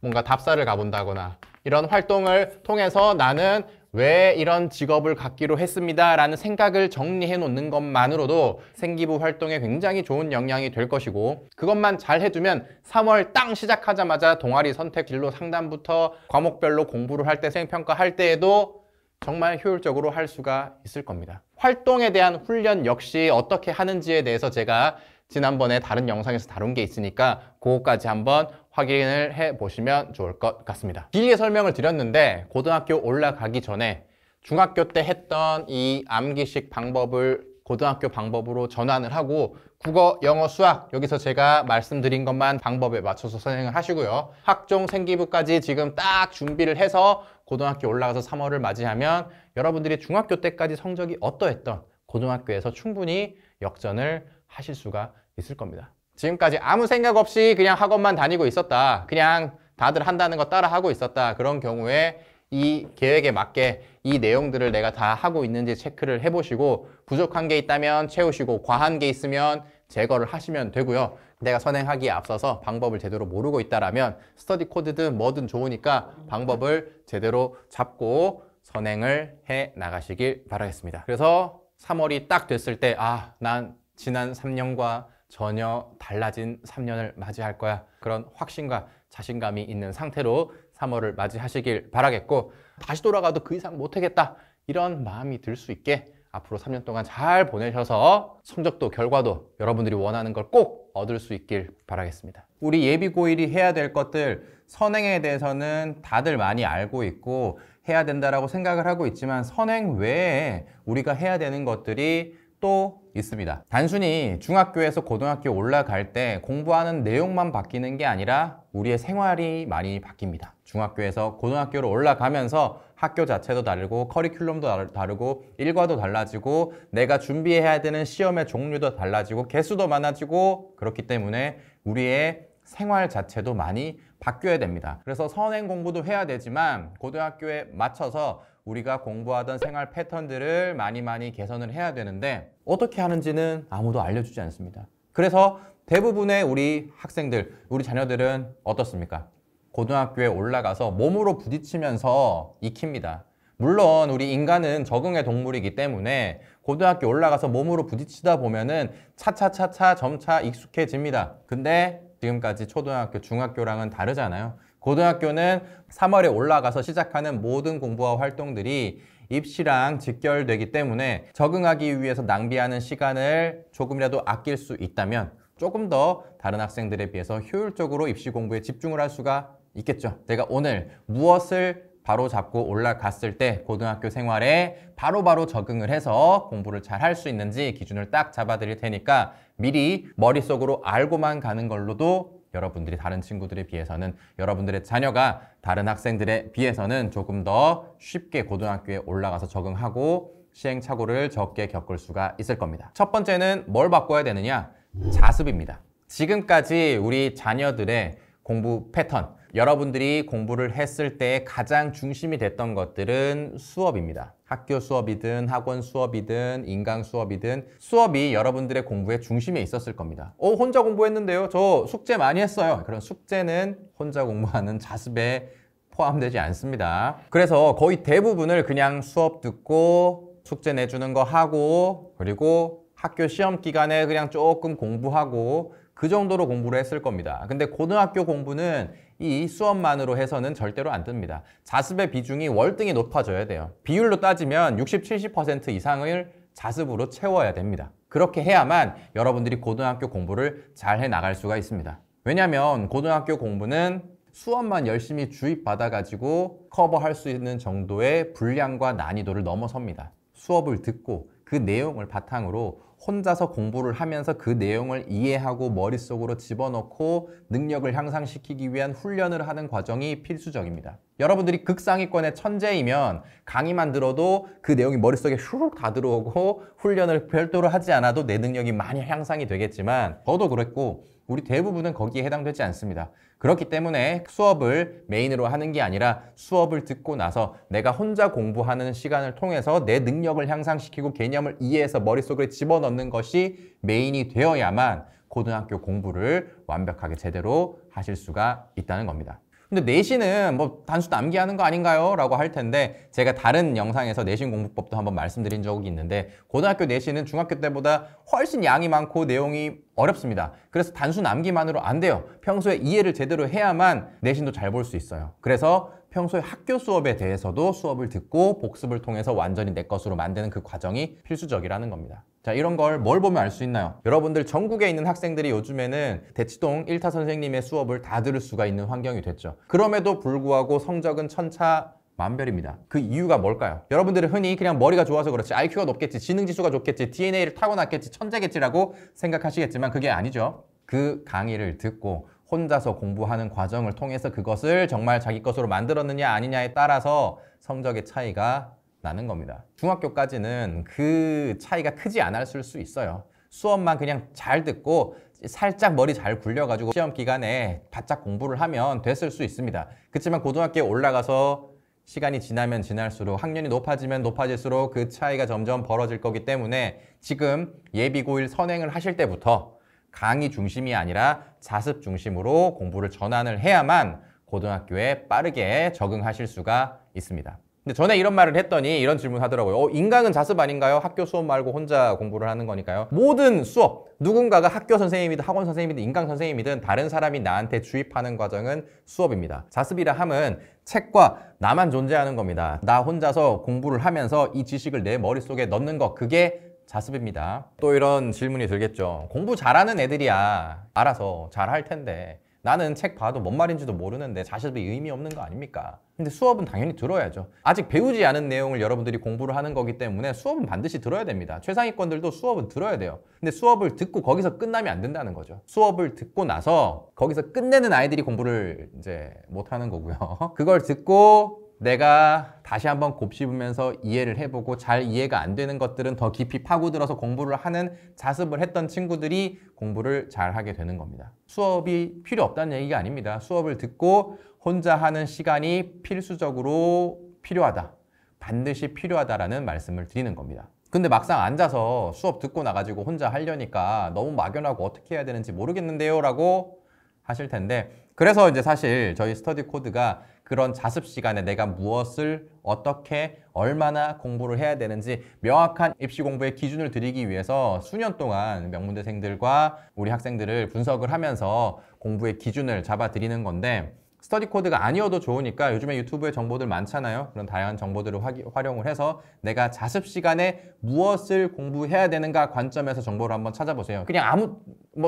Speaker 1: 뭔가 답사를 가본다거나 이런 활동을 통해서 나는 왜 이런 직업을 갖기로 했습니다 라는 생각을 정리해 놓는 것만으로도 생기부 활동에 굉장히 좋은 영향이 될 것이고, 그것만 잘 해두면 3월 땅 시작하자마자 동아리 선택 진로 상담부터 과목별로 공부를 할 때 수행평가 할 때에도 정말 효율적으로 할 수가 있을 겁니다. 활동에 대한 훈련 역시 어떻게 하는지에 대해서 제가 지난번에 다른 영상에서 다룬 게 있으니까 그거까지 한번 확인을 해 보시면 좋을 것 같습니다. 길게 설명을 드렸는데 고등학교 올라가기 전에 중학교 때 했던 이 암기식 방법을 고등학교 방법으로 전환을 하고 국어, 영어, 수학 여기서 제가 말씀드린 것만 방법에 맞춰서 선행을 하시고요. 학종, 생기부까지 지금 딱 준비를 해서 고등학교 올라가서 3월을 맞이하면 여러분들이 중학교 때까지 성적이 어떠했던 고등학교에서 충분히 역전을 하실 수가 있을 겁니다. 지금까지 아무 생각 없이 그냥 학원만 다니고 있었다, 그냥 다들 한다는 거 따라 하고 있었다, 그런 경우에 이 계획에 맞게 이 내용들을 내가 다 하고 있는지 체크를 해보시고 부족한 게 있다면 채우시고 과한 게 있으면 제거를 하시면 되고요. 내가 선행하기에 앞서서 방법을 제대로 모르고 있다라면 스터디 코드든 뭐든 좋으니까 방법을 제대로 잡고 선행을 해 나가시길 바라겠습니다. 그래서 3월이 딱 됐을 때 난 지난 3년과 전혀 달라진 3년을 맞이할 거야. 그런 확신과 자신감이 있는 상태로 3월을 맞이하시길 바라겠고, 다시 돌아가도 그 이상 못하겠다 이런 마음이 들 수 있게 앞으로 3년 동안 잘 보내셔서 성적도 결과도 여러분들이 원하는 걸 꼭 얻을 수 있길 바라겠습니다. 우리 예비고1이 해야 될 것들, 선행에 대해서는 다들 많이 알고 있고 해야 된다라고 생각을 하고 있지만 선행 외에 우리가 해야 되는 것들이 또 있습니다. 단순히 중학교에서 고등학교 올라갈 때 공부하는 내용만 바뀌는 게 아니라 우리의 생활이 많이 바뀝니다. 중학교에서 고등학교로 올라가면서 학교 자체도 다르고 커리큘럼도 다르고 일과도 달라지고 내가 준비해야 되는 시험의 종류도 달라지고 개수도 많아지고 그렇기 때문에 우리의 생활 자체도 많이 바뀌어야 됩니다. 그래서 선행 공부도 해야 되지만 고등학교에 맞춰서 우리가 공부하던 생활 패턴들을 많이 개선을 해야 되는데 어떻게 하는지는 아무도 알려주지 않습니다. 그래서 대부분의 우리 학생들, 우리 자녀들은 어떻습니까? 고등학교에 올라가서 몸으로 부딪히면서 익힙니다. 물론 우리 인간은 적응의 동물이기 때문에 고등학교 올라가서 몸으로 부딪히다 보면은 차차차차 점차 익숙해집니다. 근데 지금까지 초등학교, 중학교랑은 다르잖아요. 고등학교는 3월에 올라가서 시작하는 모든 공부와 활동들이 입시랑 직결되기 때문에 적응하기 위해서 낭비하는 시간을 조금이라도 아낄 수 있다면 조금 더 다른 학생들에 비해서 효율적으로 입시 공부에 집중을 할 수가 있겠죠. 제가 오늘 무엇을 바로 잡고 올라갔을 때 고등학교 생활에 바로바로 적응을 해서 공부를 잘 할 수 있는지 기준을 딱 잡아 드릴 테니까 미리 머릿속으로 알고만 가는 걸로도 여러분들이 다른 친구들에 비해서는, 여러분들의 자녀가 다른 학생들에 비해서는 조금 더 쉽게 고등학교에 올라가서 적응하고 시행착오를 적게 겪을 수가 있을 겁니다. 첫 번째는 뭘 바꿔야 되느냐? 자습입니다. 지금까지 우리 자녀들의 공부 패턴, 여러분들이 공부를 했을 때 가장 중심이 됐던 것들은 수업입니다. 학교 수업이든 학원 수업이든 인강 수업이든 수업이 여러분들의 공부의 중심에 있었을 겁니다. 혼자 공부했는데요? 저 숙제 많이 했어요. 그런 숙제는 혼자 공부하는 자습에 포함되지 않습니다. 그래서 거의 대부분을 그냥 수업 듣고 숙제 내주는 거 하고 그리고 학교 시험 기간에 그냥 조금 공부하고 그 정도로 공부를 했을 겁니다. 근데 고등학교 공부는 이 수업만으로 해서는 절대로 안 뜹니다. 자습의 비중이 월등히 높아져야 돼요. 비율로 따지면 60, 70% 이상을 자습으로 채워야 됩니다. 그렇게 해야만 여러분들이 고등학교 공부를 잘 해나갈 수가 있습니다. 왜냐하면 고등학교 공부는 수업만 열심히 주입받아가지고 커버할 수 있는 정도의 분량과 난이도를 넘어섭니다. 수업을 듣고 그 내용을 바탕으로 혼자서 공부를 하면서 그 내용을 이해하고 머릿속으로 집어넣고 능력을 향상시키기 위한 훈련을 하는 과정이 필수적입니다. 여러분들이 극상위권의 천재이면 강의만 들어도 그 내용이 머릿속에 슈룩 다 들어오고 훈련을 별도로 하지 않아도 내 능력이 많이 향상이 되겠지만 저도 그랬고 우리 대부분은 거기에 해당되지 않습니다. 그렇기 때문에 수업을 메인으로 하는 게 아니라 수업을 듣고 나서 내가 혼자 공부하는 시간을 통해서 내 능력을 향상시키고 개념을 이해해서 머릿속에 집어넣는 것이 메인이 되어야만 고등학교 공부를 완벽하게 제대로 하실 수가 있다는 겁니다. 근데 내신은 뭐 단수 암기하는 거 아닌가요? 라고 할 텐데 제가 다른 영상에서 내신 공부법도 한번 말씀드린 적이 있는데 고등학교 내신은 중학교 때보다 훨씬 양이 많고 내용이 어렵습니다. 그래서 단수 암기만으로 안 돼요. 평소에 이해를 제대로 해야만 내신도 잘 볼 수 있어요. 그래서 평소에 학교 수업에 대해서도 수업을 듣고 복습을 통해서 완전히 내 것으로 만드는 그 과정이 필수적이라는 겁니다. 자, 이런 걸 뭘 보면 알 수 있나요? 여러분들 전국에 있는 학생들이 요즘에는 대치동 1타 선생님의 수업을 다 들을 수가 있는 환경이 됐죠. 그럼에도 불구하고 성적은 천차만별입니다. 그 이유가 뭘까요? 여러분들은 흔히 그냥 머리가 좋아서 그렇지, IQ가 높겠지, 지능지수가 좋겠지, DNA를 타고났겠지, 천재겠지라고 생각하시겠지만 그게 아니죠. 그 강의를 듣고 혼자서 공부하는 과정을 통해서 그것을 정말 자기 것으로 만들었느냐 아니냐에 따라서 성적의 차이가 나는 겁니다. 중학교까지는 그 차이가 크지 않았을 수 있어요. 수업만 그냥 잘 듣고 살짝 머리 잘 굴려가지고 시험 기간에 바짝 공부를 하면 됐을 수 있습니다. 그렇지만 고등학교에 올라가서 시간이 지나면 지날수록 학년이 높아지면 높아질수록 그 차이가 점점 벌어질 거기 때문에 지금 예비고1 선행을 하실 때부터 강의 중심이 아니라 자습 중심으로 공부를 전환을 해야만 고등학교에 빠르게 적응하실 수가 있습니다. 근데 전에 이런 말을 했더니 이런 질문 하더라고요. 인강은 자습 아닌가요? 학교 수업 말고 혼자 공부를 하는 거니까요. 모든 수업, 누군가가 학교 선생님이든 학원 선생님이든 인강 선생님이든 다른 사람이 나한테 주입하는 과정은 수업입니다. 자습이라 함은 책과 나만 존재하는 겁니다. 나 혼자서 공부를 하면서 이 지식을 내 머릿속에 넣는 거, 그게 자습입니다. 또 이런 질문이 들겠죠. 공부 잘하는 애들이야 알아서 잘할 텐데 나는 책 봐도 뭔 말인지도 모르는데 자습이 의미 없는 거 아닙니까? 근데 수업은 당연히 들어야죠. 아직 배우지 않은 내용을 여러분들이 공부를 하는 거기 때문에 수업은 반드시 들어야 됩니다. 최상위권들도 수업은 들어야 돼요. 근데 수업을 듣고 거기서 끝나면 안 된다는 거죠. 수업을 듣고 나서 거기서 끝내는 아이들이 공부를 이제 못 하는 거고요. 그걸 듣고 내가 다시 한번 곱씹으면서 이해를 해보고 잘 이해가 안 되는 것들은 더 깊이 파고들어서 공부를 하는 자습을 했던 친구들이 공부를 잘 하게 되는 겁니다. 수업이 필요 없다는 얘기가 아닙니다. 수업을 듣고 혼자 하는 시간이 필수적으로 필요하다. 반드시 필요하다라는 말씀을 드리는 겁니다. 근데 막상 앉아서 수업 듣고 나가지고 혼자 하려니까 너무 막연하고 어떻게 해야 되는지 모르겠는데요 라고 하실 텐데, 그래서 이제 사실 저희 스터디 코드가 그런 자습 시간에 내가 무엇을 어떻게 얼마나 공부를 해야 되는지 명확한 입시 공부의 기준을 드리기 위해서 수년 동안 명문대생들과 우리 학생들을 분석을 하면서 공부의 기준을 잡아 드리는 건데, 스터디 코드가 아니어도 좋으니까 요즘에 유튜브에 정보들 많잖아요. 그런 다양한 정보들을 활용을 해서 내가 자습 시간에 무엇을 공부해야 되는가 관점에서 정보를 한번 찾아보세요. 그냥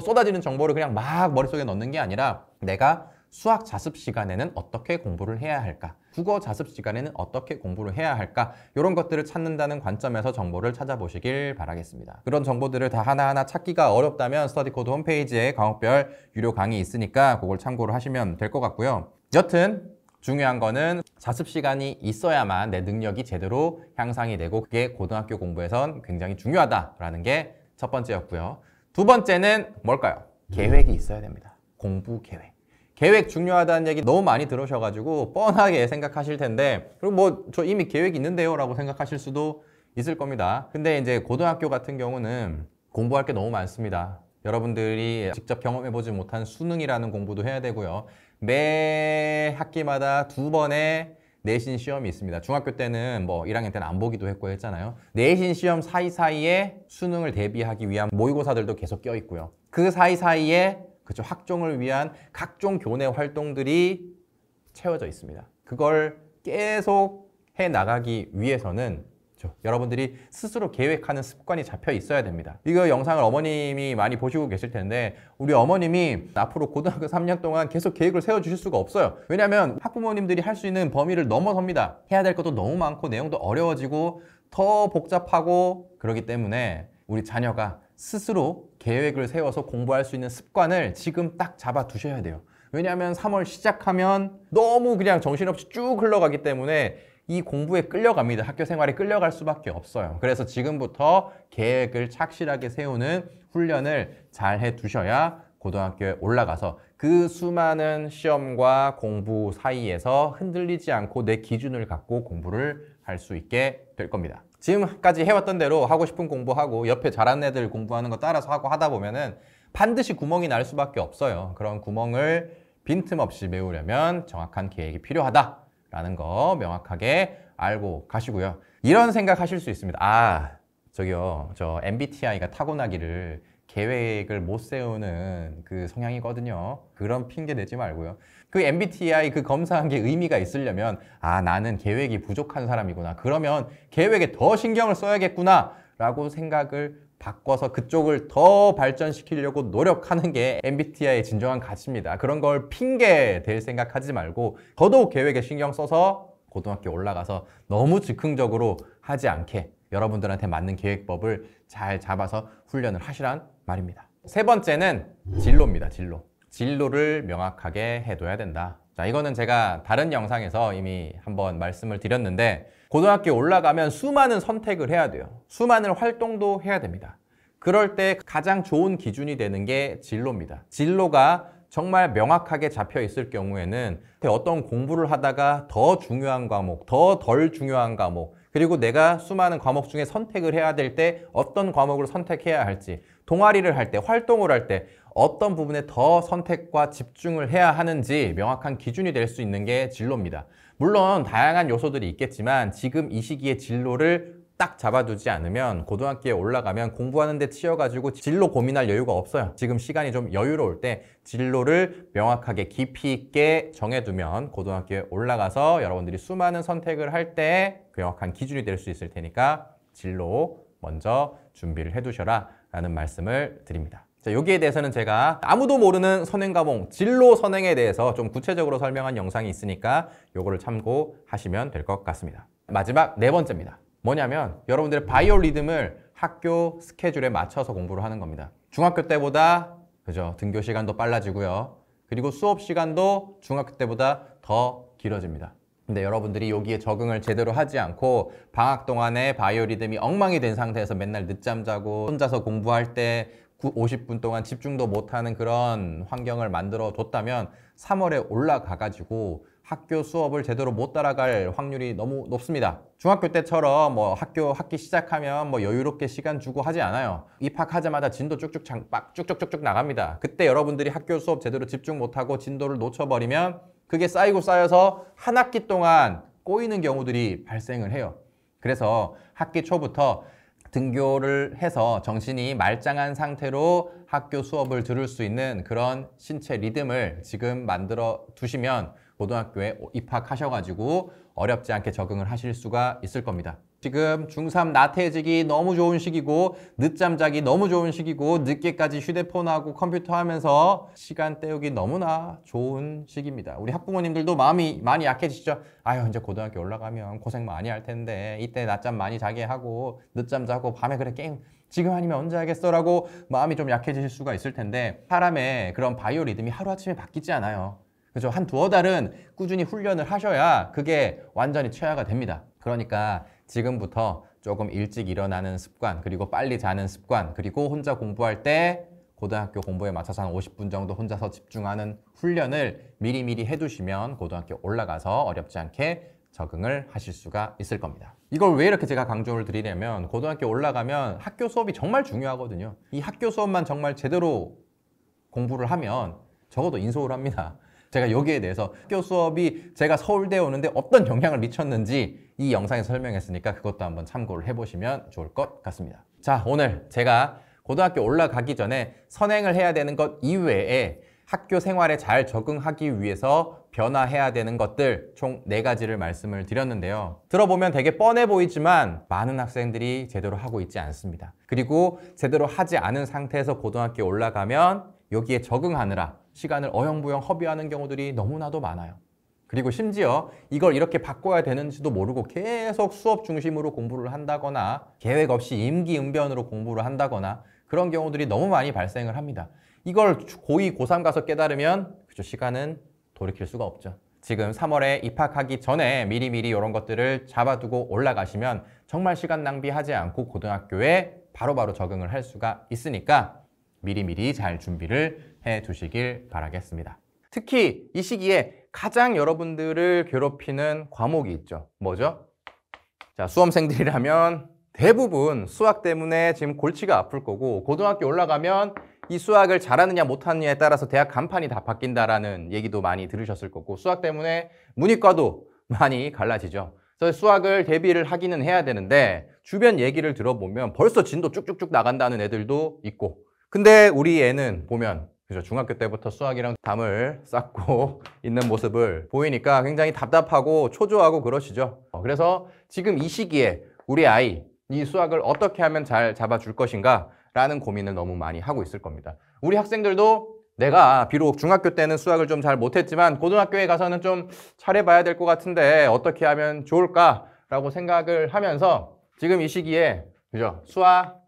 Speaker 1: 쏟아지는 정보를 그냥 막 머릿속에 넣는 게 아니라 내가 수학 자습 시간에는 어떻게 공부를 해야 할까? 국어 자습 시간에는 어떻게 공부를 해야 할까? 이런 것들을 찾는다는 관점에서 정보를 찾아보시길 바라겠습니다. 그런 정보들을 다 하나하나 찾기가 어렵다면 스터디코드 홈페이지에 과목별 유료 강의 있으니까 그걸 참고를 하시면 될 것 같고요. 여튼 중요한 거는 자습 시간이 있어야만 내 능력이 제대로 향상이 되고 그게 고등학교 공부에선 굉장히 중요하다라는 게 첫 번째였고요. 두 번째는 뭘까요? 계획이 있어야 됩니다. 공부 계획. 계획 중요하다는 얘기 너무 많이 들으셔가지고 뻔하게 생각하실 텐데, 그리고 뭐 저 이미 계획이 있는데요 라고 생각하실 수도 있을 겁니다. 근데 이제 고등학교 같은 경우는 공부할 게 너무 많습니다. 여러분들이 직접 경험해보지 못한 수능이라는 공부도 해야 되고요. 매 학기마다 2번의 내신 시험이 있습니다. 중학교 때는 뭐 1학년 때는 안 보기도 했고 했잖아요. 내신 시험 사이사이에 수능을 대비하기 위한 모의고사들도 계속 껴있고요. 그 사이사이에 그쵸, 학종을 위한 각종 교내 활동들이 채워져 있습니다. 그걸 계속 해 나가기 위해서는 여러분들이 스스로 계획하는 습관이 잡혀 있어야 됩니다. 이거 영상을 어머님이 많이 보시고 계실 텐데, 우리 어머님이 앞으로 고등학교 3년 동안 계속 계획을 세워주실 수가 없어요. 왜냐하면 학부모님들이 할 수 있는 범위를 넘어섭니다. 해야 될 것도 너무 많고 내용도 어려워지고 더 복잡하고 그러기 때문에 우리 자녀가 스스로 계획을 세워서 공부할 수 있는 습관을 지금 딱 잡아 두셔야 돼요. 왜냐하면 3월 시작하면 너무 그냥 정신없이 쭉 흘러가기 때문에 이 공부에 끌려갑니다. 학교 생활에 끌려갈 수밖에 없어요. 그래서 지금부터 계획을 착실하게 세우는 훈련을 잘 해 두셔야 고등학교에 올라가서 그 수많은 시험과 공부 사이에서 흔들리지 않고 내 기준을 갖고 공부를 할 수 있게 될 겁니다. 지금까지 해왔던 대로 하고 싶은 공부하고 옆에 잘하는 애들 공부하는 거 따라서 하고 하다 보면은 반드시 구멍이 날 수밖에 없어요. 그런 구멍을 빈틈없이 메우려면 정확한 계획이 필요하다라는 거 명확하게 알고 가시고요. 이런 생각 하실 수 있습니다. 저기요, 저 MBTI가 타고나기를 계획을 못 세우는 그 성향이거든요. 그런 핑계 내지 말고요. 그 MBTI 그 검사한 게 의미가 있으려면 나는 계획이 부족한 사람이구나. 그러면 계획에 더 신경을 써야겠구나 라고 생각을 바꿔서 그쪽을 더 발전시키려고 노력하는 게 MBTI의 진정한 가치입니다. 그런 걸 핑계 댈 생각하지 말고 더더욱 계획에 신경 써서 고등학교 올라가서 너무 즉흥적으로 하지 않게 여러분들한테 맞는 계획법을 잘 잡아서 훈련을 하시란 말입니다. 세 번째는 진로입니다. 진로를 명확하게 해둬야 된다. 자, 이거는 제가 다른 영상에서 이미 한번 말씀을 드렸는데, 고등학교 올라가면 수많은 선택을 해야 돼요. 수많은 활동도 해야 됩니다. 그럴 때 가장 좋은 기준이 되는 게 진로입니다. 진로가 정말 명확하게 잡혀 있을 경우에는 어떤 공부를 하다가 더 중요한 과목, 더 덜 중요한 과목, 그리고 내가 수많은 과목 중에 선택을 해야 될 때 어떤 과목을 선택해야 할지, 동아리를 할 때, 활동을 할 때 어떤 부분에 더 선택과 집중을 해야 하는지 명확한 기준이 될 수 있는 게 진로입니다. 물론 다양한 요소들이 있겠지만 지금 이 시기에 진로를 딱 잡아두지 않으면 고등학교에 올라가면 공부하는 데 치여가지고 진로 고민할 여유가 없어요. 지금 시간이 좀 여유로울 때 진로를 명확하게 깊이 있게 정해두면 고등학교에 올라가서 여러분들이 수많은 선택을 할 때 명확한 기준이 될 수 있을 테니까 진로 먼저 준비를 해두셔라 라는 말씀을 드립니다. 자, 여기에 대해서는 제가 아무도 모르는 선행과목 진로 선행에 대해서 좀 구체적으로 설명한 영상이 있으니까 요거를 참고하시면 될 것 같습니다. 마지막 네 번째입니다. 뭐냐면 여러분들의 바이오 리듬을 학교 스케줄에 맞춰서 공부를 하는 겁니다. 중학교 때보다 그죠? 등교 시간도 빨라지고요. 그리고 수업 시간도 중학교 때보다 더 길어집니다. 근데 여러분들이 여기에 적응을 제대로 하지 않고 방학 동안에 바이오 리듬이 엉망이 된 상태에서 맨날 늦잠 자고 혼자서 공부할 때 50분 동안 집중도 못하는 그런 환경을 만들어 뒀다면 3월에 올라가가지고 학교 수업을 제대로 못 따라갈 확률이 너무 높습니다. 중학교 때처럼 뭐 학기 시작하면 뭐 여유롭게 시간 주고 하지 않아요. 입학하자마자 진도 쭉쭉 나갑니다. 그때 여러분들이 학교 수업 제대로 집중 못하고 진도를 놓쳐버리면 그게 쌓이고 쌓여서 한 학기 동안 꼬이는 경우들이 발생을 해요. 그래서 학기 초부터 등교를 해서 정신이 말짱한 상태로 학교 수업을 들을 수 있는 그런 신체 리듬을 지금 만들어 두시면 고등학교에 입학하셔가지고 어렵지 않게 적응을 하실 수가 있을 겁니다. 지금 중3 나태해지기 너무 좋은 시기고 늦잠 자기 너무 좋은 시기고 늦게까지 휴대폰하고 컴퓨터 하면서 시간 때우기 너무나 좋은 시기입니다. 우리 학부모님들도 마음이 많이 약해지죠. 아유 이제 고등학교 올라가면 고생 많이 할 텐데 이때 낮잠 많이 자게 하고 늦잠 자고 밤에 그래 게임 지금 아니면 언제 하겠어 라고 마음이 좀 약해지실 수가 있을 텐데 사람의 그런 바이오 리듬이 하루아침에 바뀌지 않아요. 그죠? 한 두어 달은 꾸준히 훈련을 하셔야 그게 완전히 체화가 됩니다. 그러니까 지금부터 조금 일찍 일어나는 습관, 그리고 빨리 자는 습관, 그리고 혼자 공부할 때 고등학교 공부에 맞춰서 한 50분 정도 혼자서 집중하는 훈련을 미리미리 해두시면 고등학교 올라가서 어렵지 않게 적응을 하실 수가 있을 겁니다. 이걸 왜 이렇게 제가 강조를 드리냐면 고등학교 올라가면 학교 수업이 정말 중요하거든요. 이 학교 수업만 정말 제대로 공부를 하면 적어도 인소를 합니다. 제가 여기에 대해서 학교 수업이 제가 서울대에 오는데 어떤 영향을 미쳤는지 이 영상에서 설명했으니까 그것도 한번 참고를 해보시면 좋을 것 같습니다. 자, 오늘 제가 고등학교 올라가기 전에 선행을 해야 되는 것 이외에 학교 생활에 잘 적응하기 위해서 변화해야 되는 것들 총 4가지를 말씀을 드렸는데요. 들어보면 되게 뻔해 보이지만 많은 학생들이 제대로 하고 있지 않습니다. 그리고 제대로 하지 않은 상태에서 고등학교에 올라가면 여기에 적응하느라 시간을 어영부영 허비하는 경우들이 너무나도 많아요. 그리고 심지어 이걸 이렇게 바꿔야 되는지도 모르고 계속 수업 중심으로 공부를 한다거나 계획 없이 임기응변으로 공부를 한다거나 그런 경우들이 너무 많이 발생을 합니다. 이걸 고2, 고3 가서 깨달으면 그죠, 시간은 돌이킬 수가 없죠. 지금 3월에 입학하기 전에 미리미리 이런 것들을 잡아두고 올라가시면 정말 시간 낭비하지 않고 고등학교에 바로바로 적응을 할 수가 있으니까 미리미리 잘 준비를 해 두시길 바라겠습니다. 특히 이 시기에 가장 여러분들을 괴롭히는 과목이 있죠. 뭐죠? 자, 수험생들이라면 대부분 수학 때문에 지금 골치가 아플 거고 고등학교 올라가면 이 수학을 잘하느냐 못하느냐에 따라서 대학 간판이 다 바뀐다라는 얘기도 많이 들으셨을 거고 수학 때문에 문이과도 많이 갈라지죠. 그래서 수학을 대비를 하기는 해야 되는데 주변 얘기를 들어보면 벌써 진도 쭉쭉쭉 나간다는 애들도 있고 근데 우리 애는 보면 그죠, 중학교 때부터 수학이랑 담을 쌓고 있는 모습을 보이니까 굉장히 답답하고 초조하고 그러시죠. 그래서 지금 이 시기에 우리 아이 이 수학을 어떻게 하면 잘 잡아줄 것인가 라는 고민을 너무 많이 하고 있을 겁니다. 우리 학생들도 내가 비록 중학교 때는 수학을 좀 잘 못했지만 고등학교에 가서는 좀 잘해봐야 될 것 같은데 어떻게 하면 좋을까 라고 생각을 하면서 지금 이 시기에 그죠, 수학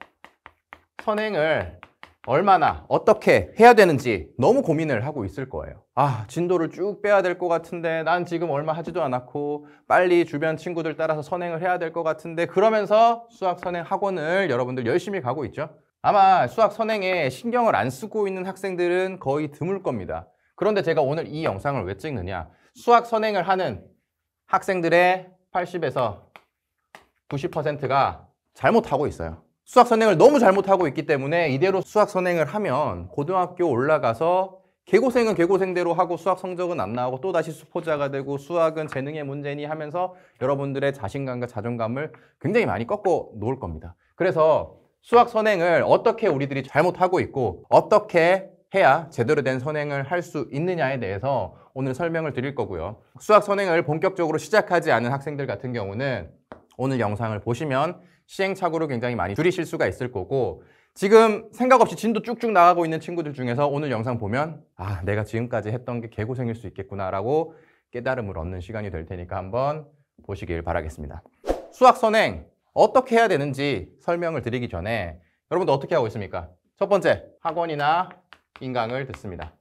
Speaker 1: 선행을 얼마나 어떻게 해야 되는지 너무 고민을 하고 있을 거예요. 아, 진도를 쭉 빼야 될 것 같은데 난 지금 얼마 하지도 않았고 빨리 주변 친구들 따라서 선행을 해야 될 것 같은데 그러면서 수학 선행 학원을 여러분들 열심히 가고 있죠. 아마 수학 선행에 신경을 안 쓰고 있는 학생들은 거의 드물 겁니다. 그런데 제가 오늘 이 영상을 왜 찍느냐, 수학 선행을 하는 학생들의 80에서 90%가 잘못하고 있어요. 수학 선행을 너무 잘못하고 있기 때문에 이대로 수학 선행을 하면 고등학교 올라가서 개고생은 개고생대로 하고 수학 성적은 안 나오고 또다시 수포자가 되고 수학은 재능의 문제니 하면서 여러분들의 자신감과 자존감을 굉장히 많이 꺾어 놓을 겁니다. 그래서 수학 선행을 어떻게 우리들이 잘못하고 있고 어떻게 해야 제대로 된 선행을 할 수 있느냐에 대해서 오늘 설명을 드릴 거고요. 수학 선행을 본격적으로 시작하지 않은 학생들 같은 경우는 오늘 영상을 보시면 시행착오를 굉장히 많이 줄이실 수가 있을 거고, 지금 생각 없이 진도 쭉쭉 나가고 있는 친구들 중에서 오늘 영상 보면 아, 내가 지금까지 했던 게 개고생일 수 있겠구나 라고 깨달음을 얻는 시간이 될 테니까 한번 보시길 바라겠습니다. 수학 선행 어떻게 해야 되는지 설명을 드리기 전에 여러분들 어떻게 하고 있습니까? 첫 번째, 학원이나 인강을 듣습니다.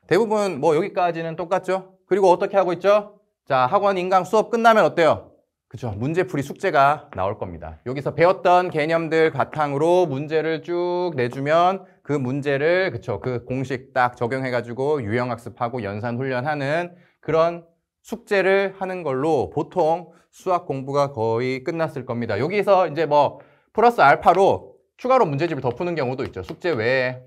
Speaker 1: 대부분 뭐 여기까지는 똑같죠? 그리고 어떻게 하고 있죠? 자, 학원 인강 수업 끝나면 어때요? 그쵸, 문제풀이 숙제가 나올 겁니다. 여기서 배웠던 개념들 바탕으로 문제를 쭉 내주면 그 문제를, 그쵸, 그 공식 딱 적용해가지고 유형학습하고 연산훈련하는 그런 숙제를 하는 걸로 보통 수학 공부가 거의 끝났을 겁니다. 여기서 이제 뭐 플러스 알파로 추가로 문제집을 더 푸는 경우도 있죠. 숙제 외에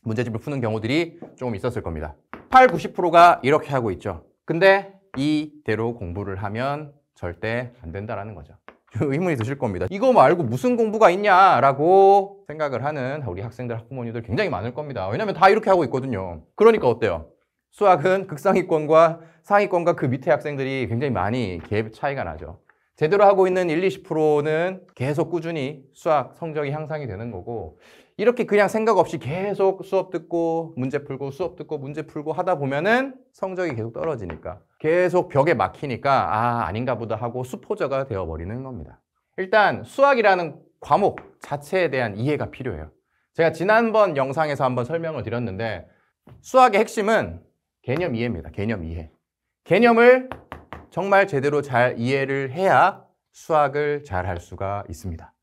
Speaker 1: 문제집을 푸는 경우들이 조금 있었을 겁니다. 8, 90%가 이렇게 하고 있죠. 근데 이대로 공부를 하면 절대 안 된다라는 거죠. 의문이 드실 겁니다. 이거 말고 무슨 공부가 있냐라고 생각을 하는 우리 학생들, 학부모님들 굉장히 많을 겁니다. 왜냐면 다 이렇게 하고 있거든요. 그러니까 어때요? 수학은 극상위권과 상위권과 그 밑에 학생들이 굉장히 많이 갭 차이가 나죠. 제대로 하고 있는 1, 20%는 계속 꾸준히 수학 성적이 향상이 되는 거고, 이렇게 그냥 생각 없이 계속 수업 듣고 문제 풀고 수업 듣고 문제 풀고 하다 보면은 성적이 계속 떨어지니까, 계속 벽에 막히니까 아, 아닌가 보다 하고 수포자가 되어버리는 겁니다. 일단 수학이라는 과목 자체에 대한 이해가 필요해요. 제가 지난번 영상에서 한번 설명을 드렸는데 수학의 핵심은 개념 이해입니다. 개념 이해. 개념을 정말 제대로 잘 이해를 해야 수학을 잘 할 수가 있습니다.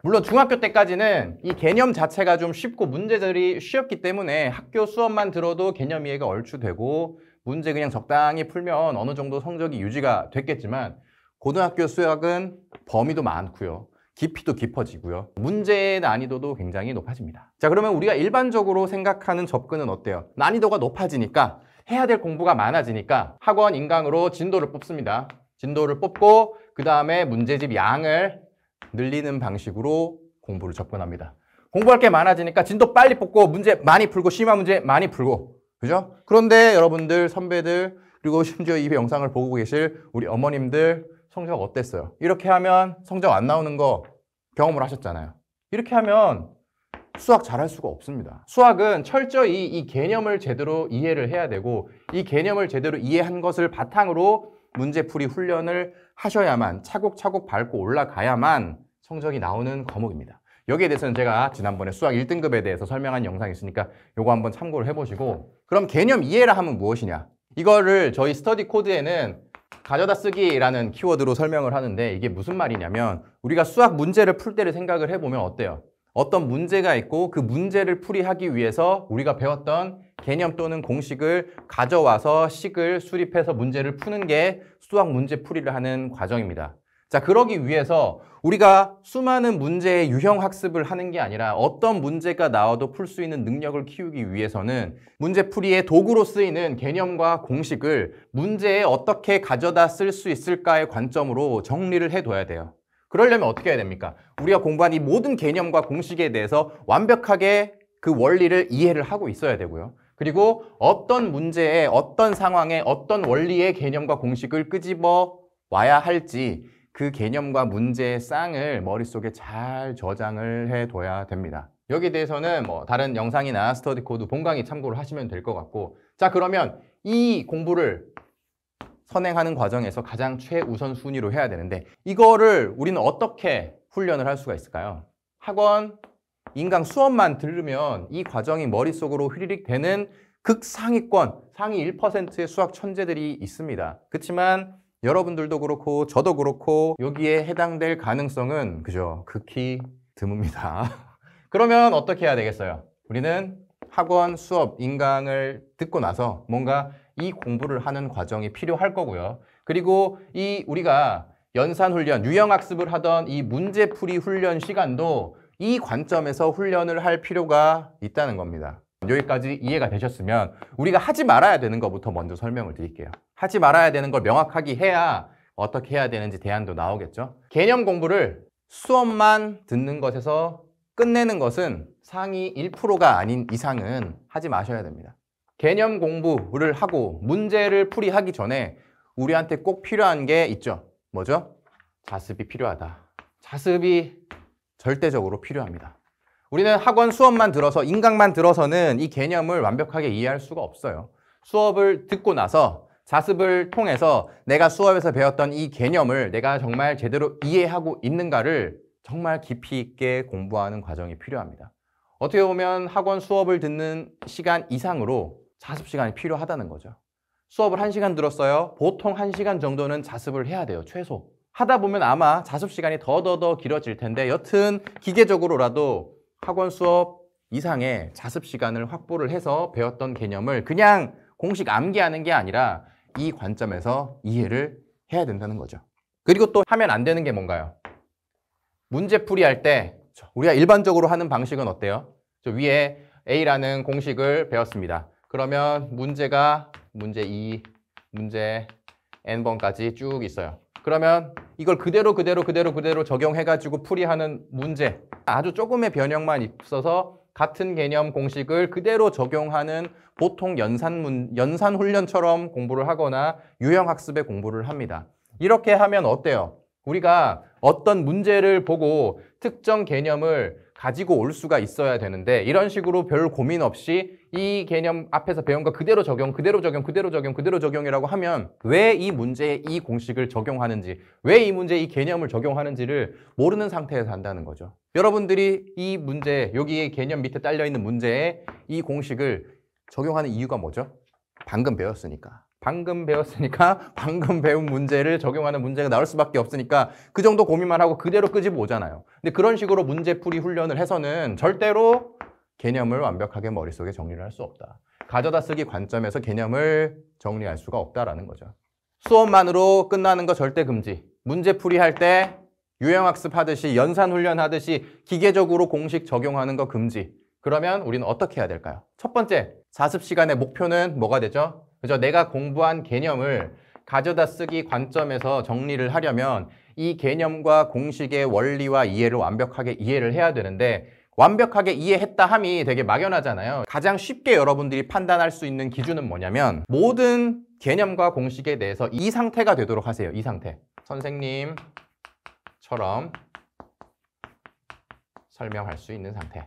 Speaker 1: 물론 중학교 때까지는 이 개념 자체가 좀 쉽고 문제들이 쉬웠기 때문에 학교 수업만 들어도 개념 이해가 얼추 되고 문제 그냥 적당히 풀면 어느 정도 성적이 유지가 됐겠지만, 고등학교 수학은 범위도 많고요. 깊이도 깊어지고요. 문제의 난이도도 굉장히 높아집니다. 자, 그러면 우리가 일반적으로 생각하는 접근은 어때요? 난이도가 높아지니까 해야 될 공부가 많아지니까 학원 인강으로 진도를 뽑습니다. 진도를 뽑고 그 다음에 문제집 양을 늘리는 방식으로 공부를 접근합니다. 공부할 게 많아지니까 진도 빨리 뽑고 문제 많이 풀고 심화 문제 많이 풀고, 그죠? 그런데 여러분들, 선배들, 그리고 심지어 이 영상을 보고 계실 우리 어머님들 성적 어땠어요? 이렇게 하면 성적 안 나오는 거 경험을 하셨잖아요. 이렇게 하면 수학 잘할 수가 없습니다. 수학은 철저히 이 개념을 제대로 이해를 해야 되고, 이 개념을 제대로 이해한 것을 바탕으로 문제풀이 훈련을 하셔야만, 차곡차곡 밟고 올라가야만 성적이 나오는 과목입니다. 여기에 대해서는 제가 지난번에 수학 1등급에 대해서 설명한 영상이 있으니까 요거 한번 참고를 해보시고, 그럼 개념 이해라 하면 무엇이냐? 이거를 저희 스터디 코드에는 가져다 쓰기라는 키워드로 설명을 하는데, 이게 무슨 말이냐면 우리가 수학 문제를 풀 때를 생각을 해보면 어때요? 어떤 문제가 있고 그 문제를 풀이하기 위해서 우리가 배웠던 개념 또는 공식을 가져와서 식을 수립해서 문제를 푸는 게 수학 문제 풀이를 하는 과정입니다. 자, 그러기 위해서 우리가 수많은 문제의 유형 학습을 하는 게 아니라 어떤 문제가 나와도 풀 수 있는 능력을 키우기 위해서는 문제풀이의 도구로 쓰이는 개념과 공식을 문제에 어떻게 가져다 쓸 수 있을까의 관점으로 정리를 해둬야 돼요. 그러려면 어떻게 해야 됩니까? 우리가 공부한 이 모든 개념과 공식에 대해서 완벽하게 그 원리를 이해를 하고 있어야 되고요. 그리고 어떤 문제에, 어떤 상황에, 어떤 원리의 개념과 공식을 끄집어 와야 할지 그 개념과 문제의 쌍을 머릿속에 잘 저장을 해둬야 됩니다. 여기에 대해서는 뭐 다른 영상이나 스터디 코드 본강의 참고를 하시면 될 것 같고, 자, 그러면 이 공부를 선행하는 과정에서 가장 최우선 순위로 해야 되는데, 이거를 우리는 어떻게 훈련을 할 수가 있을까요? 학원 인강 수업만 들으면 이 과정이 머릿속으로 휘리릭 되는 극상위권, 상위 1%의 수학 천재들이 있습니다. 그렇지만 여러분들도 그렇고 저도 그렇고 여기에 해당될 가능성은 그죠, 극히 드뭅니다. 그러면 어떻게 해야 되겠어요? 우리는 학원 수업 인강을 듣고 나서 뭔가 이 공부를 하는 과정이 필요할 거고요. 그리고 이 우리가 연산훈련, 유형학습을 하던 이 문제풀이 훈련 시간도 이 관점에서 훈련을 할 필요가 있다는 겁니다. 여기까지 이해가 되셨으면 우리가 하지 말아야 되는 것부터 먼저 설명을 드릴게요. 하지 말아야 되는 걸 명확하게 해야 어떻게 해야 되는지 대안도 나오겠죠. 개념 공부를 수업만 듣는 것에서 끝내는 것은 상위 1%가 아닌 이상은 하지 마셔야 됩니다. 개념 공부를 하고 문제를 풀이하기 전에 우리한테 꼭 필요한 게 있죠. 뭐죠? 자습이 필요하다. 자습이 절대적으로 필요합니다. 우리는 학원 수업만 들어서, 인강만 들어서는 이 개념을 완벽하게 이해할 수가 없어요. 수업을 듣고 나서 자습을 통해서 내가 수업에서 배웠던 이 개념을 내가 정말 제대로 이해하고 있는가를 정말 깊이 있게 공부하는 과정이 필요합니다. 어떻게 보면 학원 수업을 듣는 시간 이상으로 자습 시간이 필요하다는 거죠. 수업을 1시간 들었어요. 보통 1시간 정도는 자습을 해야 돼요. 최소. 하다 보면 아마 자습 시간이 더 길어질 텐데 여튼 기계적으로라도 학원 수업 이상의 자습 시간을 확보를 해서 배웠던 개념을 그냥 공식 암기하는 게 아니라 이 관점에서 이해를 해야 된다는 거죠. 그리고 또 하면 안 되는 게 뭔가요? 문제풀이 할 때 우리가 일반적으로 하는 방식은 어때요? 저 위에 A라는 공식을 배웠습니다. 그러면 문제가 문제 2, 문제 N번까지 쭉 있어요. 그러면 이걸 그대로 적용해가지고 풀이하는 문제, 아주 조금의 변형만 있어서 같은 개념 공식을 그대로 적용하는 보통 연산 훈련처럼 공부를 하거나 유형학습의 공부를 합니다. 이렇게 하면 어때요? 우리가 어떤 문제를 보고 특정 개념을 가지고 올 수가 있어야 되는데 이런 식으로 별 고민 없이 이 개념 앞에서 배운 거 그대로 적용이라고 하면 왜 이 문제에 이 공식을 적용하는지, 왜 이 문제에 이 개념을 적용하는지를 모르는 상태에서 한다는 거죠. 여러분들이 이 문제, 여기에 개념 밑에 딸려있는 문제에 이 공식을 적용하는 이유가 뭐죠? 방금 배웠으니까. 방금 배운 문제를 적용하는 문제가 나올 수밖에 없으니까 그 정도 고민만 하고 그대로 끄집어 오잖아요. 근데 그런 식으로 문제풀이 훈련을 해서는 절대로 개념을 완벽하게 머릿속에 정리를 할 수 없다. 가져다 쓰기 관점에서 개념을 정리할 수가 없다라는 거죠. 수업만으로 끝나는 거 절대 금지. 문제풀이 할 때 유형학습 하듯이 연산훈련 하듯이 기계적으로 공식 적용하는 거 금지. 그러면 우리는 어떻게 해야 될까요? 첫 번째, 자습 시간의 목표는 뭐가 되죠? 그죠? 내가 공부한 개념을 가져다 쓰기 관점에서 정리를 하려면 이 개념과 공식의 원리와 이해를 완벽하게 이해를 해야 되는데 완벽하게 이해했다 함이 되게 막연하잖아요. 가장 쉽게 여러분들이 판단할 수 있는 기준은 뭐냐면 모든 개념과 공식에 대해서 이 상태가 되도록 하세요. 이 상태. 선생님처럼 설명할 수 있는 상태.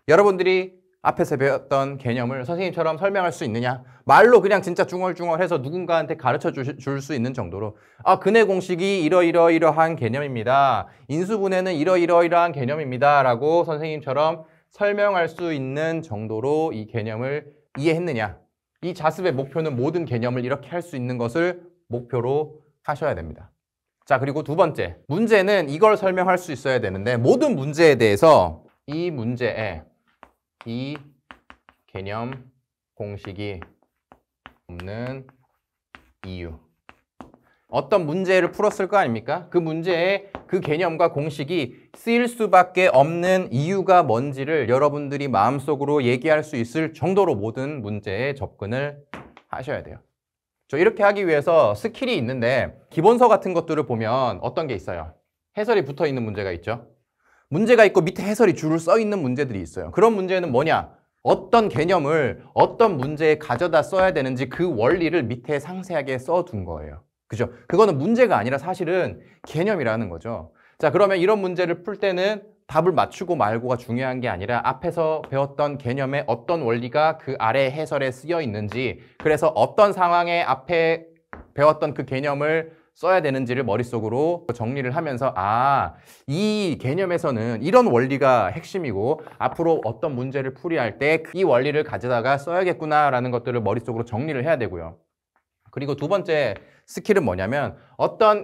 Speaker 1: 여러분들이 앞에서 배웠던 개념을 선생님처럼 설명할 수 있느냐? 말로 그냥 진짜 중얼중얼해서 누군가한테 가르쳐 줄 수 있는 정도로 근해 공식이 이러이러한 개념입니다. 인수분해는 이러이러한 개념입니다. 라고 선생님처럼 설명할 수 있는 정도로 이 개념을 이해했느냐? 이 자습의 목표는 모든 개념을 이렇게 할 수 있는 것을 목표로 하셔야 됩니다. 자, 그리고 두 번째. 문제는 이걸 설명할 수 있어야 되는데 모든 문제에 대해서 이 문제에 이 개념 공식이 없는 이유. 어떤 문제를 풀었을 거 아닙니까? 그 문제에 그 개념과 공식이 쓰일 수밖에 없는 이유가 뭔지를 여러분들이 마음속으로 얘기할 수 있을 정도로 모든 문제에 접근을 하셔야 돼요. 이렇게 하기 위해서 스킬이 있는데 기본서 같은 것들을 보면 어떤 게 있어요? 해설이 붙어 있는 문제가 있죠. 문제가 있고 밑에 해설이 줄을 써 있는 문제들이 있어요. 그런 문제는 뭐냐? 어떤 개념을 어떤 문제에 가져다 써야 되는지 그 원리를 밑에 상세하게 써둔 거예요. 그죠? 그거는 문제가 아니라 사실은 개념이라는 거죠. 자, 그러면 이런 문제를 풀 때는 답을 맞추고 말고가 중요한 게 아니라 앞에서 배웠던 개념의 어떤 원리가 그 아래 해설에 쓰여 있는지, 그래서 어떤 상황에 앞에 배웠던 그 개념을 써야 되는지를 머릿속으로 정리를 하면서 이 개념에서는 이런 원리가 핵심이고 앞으로 어떤 문제를 풀이할 때 이 원리를 가져다가 써야겠구나라는 것들을 머릿속으로 정리를 해야 되고요. 그리고 두 번째 스킬은 뭐냐면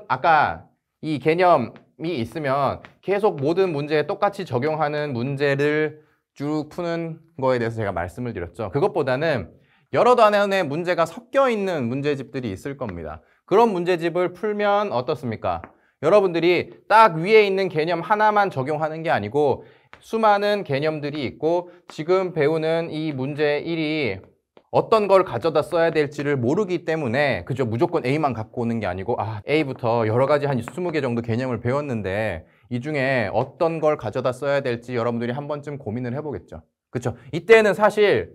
Speaker 1: 아까 이 개념이 있으면 계속 모든 문제에 똑같이 적용하는 문제를 쭉 푸는 거에 대해서 제가 말씀을 드렸죠. 그것보다는 여러 단원의 문제가 섞여 있는 문제집들이 있을 겁니다. 그런 문제집을 풀면 어떻습니까? 여러분들이 딱 위에 있는 개념 하나만 적용하는 게 아니고 수많은 개념들이 있고 지금 배우는 이 문제 1이 어떤 걸 가져다 써야 될지를 모르기 때문에 그죠? 무조건 A만 갖고 오는 게 아니고 A부터 여러 가지 한 20개 정도 개념을 배웠는데 이 중에 어떤 걸 가져다 써야 될지 여러분들이 한 번쯤 고민을 해보겠죠. 그렇죠? 이때는 사실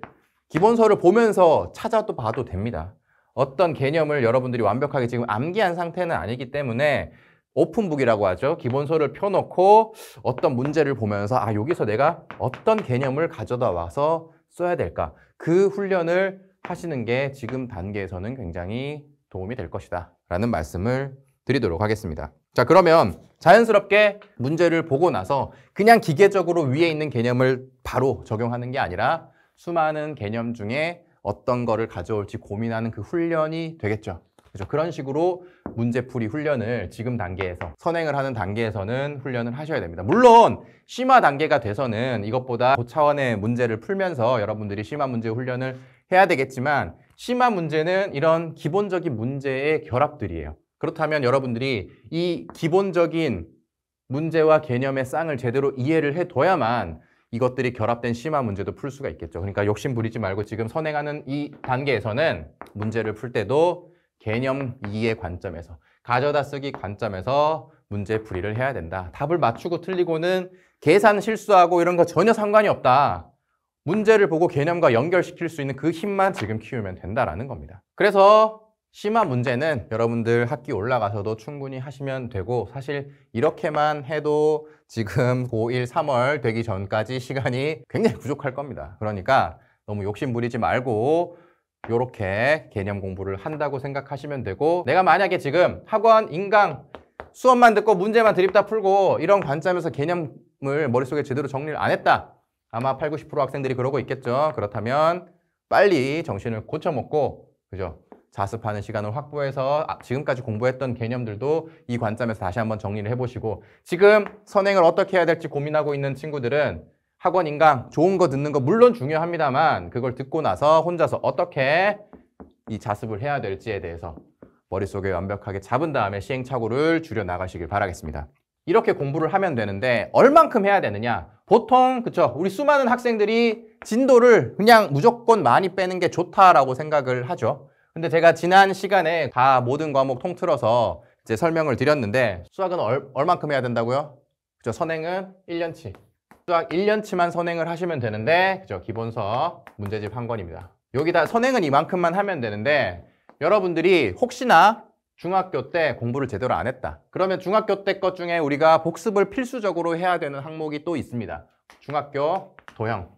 Speaker 1: 기본서를 보면서 찾아도 봐도 됩니다. 어떤 개념을 여러분들이 완벽하게 지금 암기한 상태는 아니기 때문에 오픈북이라고 하죠. 기본서를 펴놓고 어떤 문제를 보면서 여기서 내가 어떤 개념을 가져다 와서 써야 될까? 그 훈련을 하시는 게 지금 단계에서는 굉장히 도움이 될 것이다 라는 말씀을 드리도록 하겠습니다. 자, 그러면 자연스럽게 문제를 보고 나서 그냥 기계적으로 위에 있는 개념을 바로 적용하는 게 아니라 수많은 개념 중에 어떤 거를 가져올지 고민하는 그 훈련이 되겠죠. 그죠? 그런 식으로 문제풀이 훈련을 지금 단계에서 선행을 하는 단계에서는 훈련을 하셔야 됩니다. 물론 심화 단계가 돼서는 이것보다 고차원의 문제를 풀면서 여러분들이 심화 문제 훈련을 해야 되겠지만 심화 문제는 이런 기본적인 문제의 결합들이에요. 그렇다면 여러분들이 이 기본적인 문제와 개념의 쌍을 제대로 이해를 해둬야만 이것들이 결합된 심화 문제도 풀 수가 있겠죠. 그러니까 욕심 부리지 말고 지금 선행하는 이 단계에서는 문제를 풀 때도 개념 이해 관점에서 가져다 쓰기 관점에서 문제 풀이를 해야 된다. 답을 맞추고 틀리고는 계산 실수하고 이런 거 전혀 상관이 없다. 문제를 보고 개념과 연결시킬 수 있는 그 힘만 지금 키우면 된다라는 겁니다. 그래서 심화 문제는 여러분들 학기 올라가서도 충분히 하시면 되고 사실 이렇게만 해도 지금 고1 3월 되기 전까지 시간이 굉장히 부족할 겁니다. 그러니까 너무 욕심 부리지 말고 이렇게 개념 공부를 한다고 생각하시면 되고 내가 만약에 지금 학원, 인강, 수업만 듣고 문제만 드립다 풀고 이런 관점에서 개념을 머릿속에 제대로 정리를 안 했다. 아마 80, 90% 학생들이 그러고 있겠죠. 그렇다면 빨리 정신을 고쳐먹고 그죠? 자습하는 시간을 확보해서 지금까지 공부했던 개념들도 이 관점에서 다시 한번 정리를 해보시고 지금 선행을 어떻게 해야 될지 고민하고 있는 친구들은 학원 인강 좋은 거 듣는 거 물론 중요합니다만 그걸 듣고 나서 혼자서 어떻게 이 자습을 해야 될지에 대해서 머릿속에 완벽하게 잡은 다음에 시행착오를 줄여 나가시길 바라겠습니다. 이렇게 공부를 하면 되는데 얼만큼 해야 되느냐? 보통 그쵸? 우리 수많은 학생들이 진도를 그냥 무조건 많이 빼는 게 좋다라고 생각을 하죠. 근데 제가 지난 시간에 다 모든 과목 통틀어서 이제 설명을 드렸는데 수학은 얼만큼 해야 된다고요? 그죠? 선행은 1년치. 수학 1년치만 선행을 하시면 되는데 그죠? 기본서 문제집 한 권입니다. 여기다 선행은 이만큼만 하면 되는데 여러분들이 혹시나 중학교 때 공부를 제대로 안 했다. 그러면 중학교 때 것 중에 우리가 복습을 필수적으로 해야 되는 항목이 또 있습니다. 중학교 도형.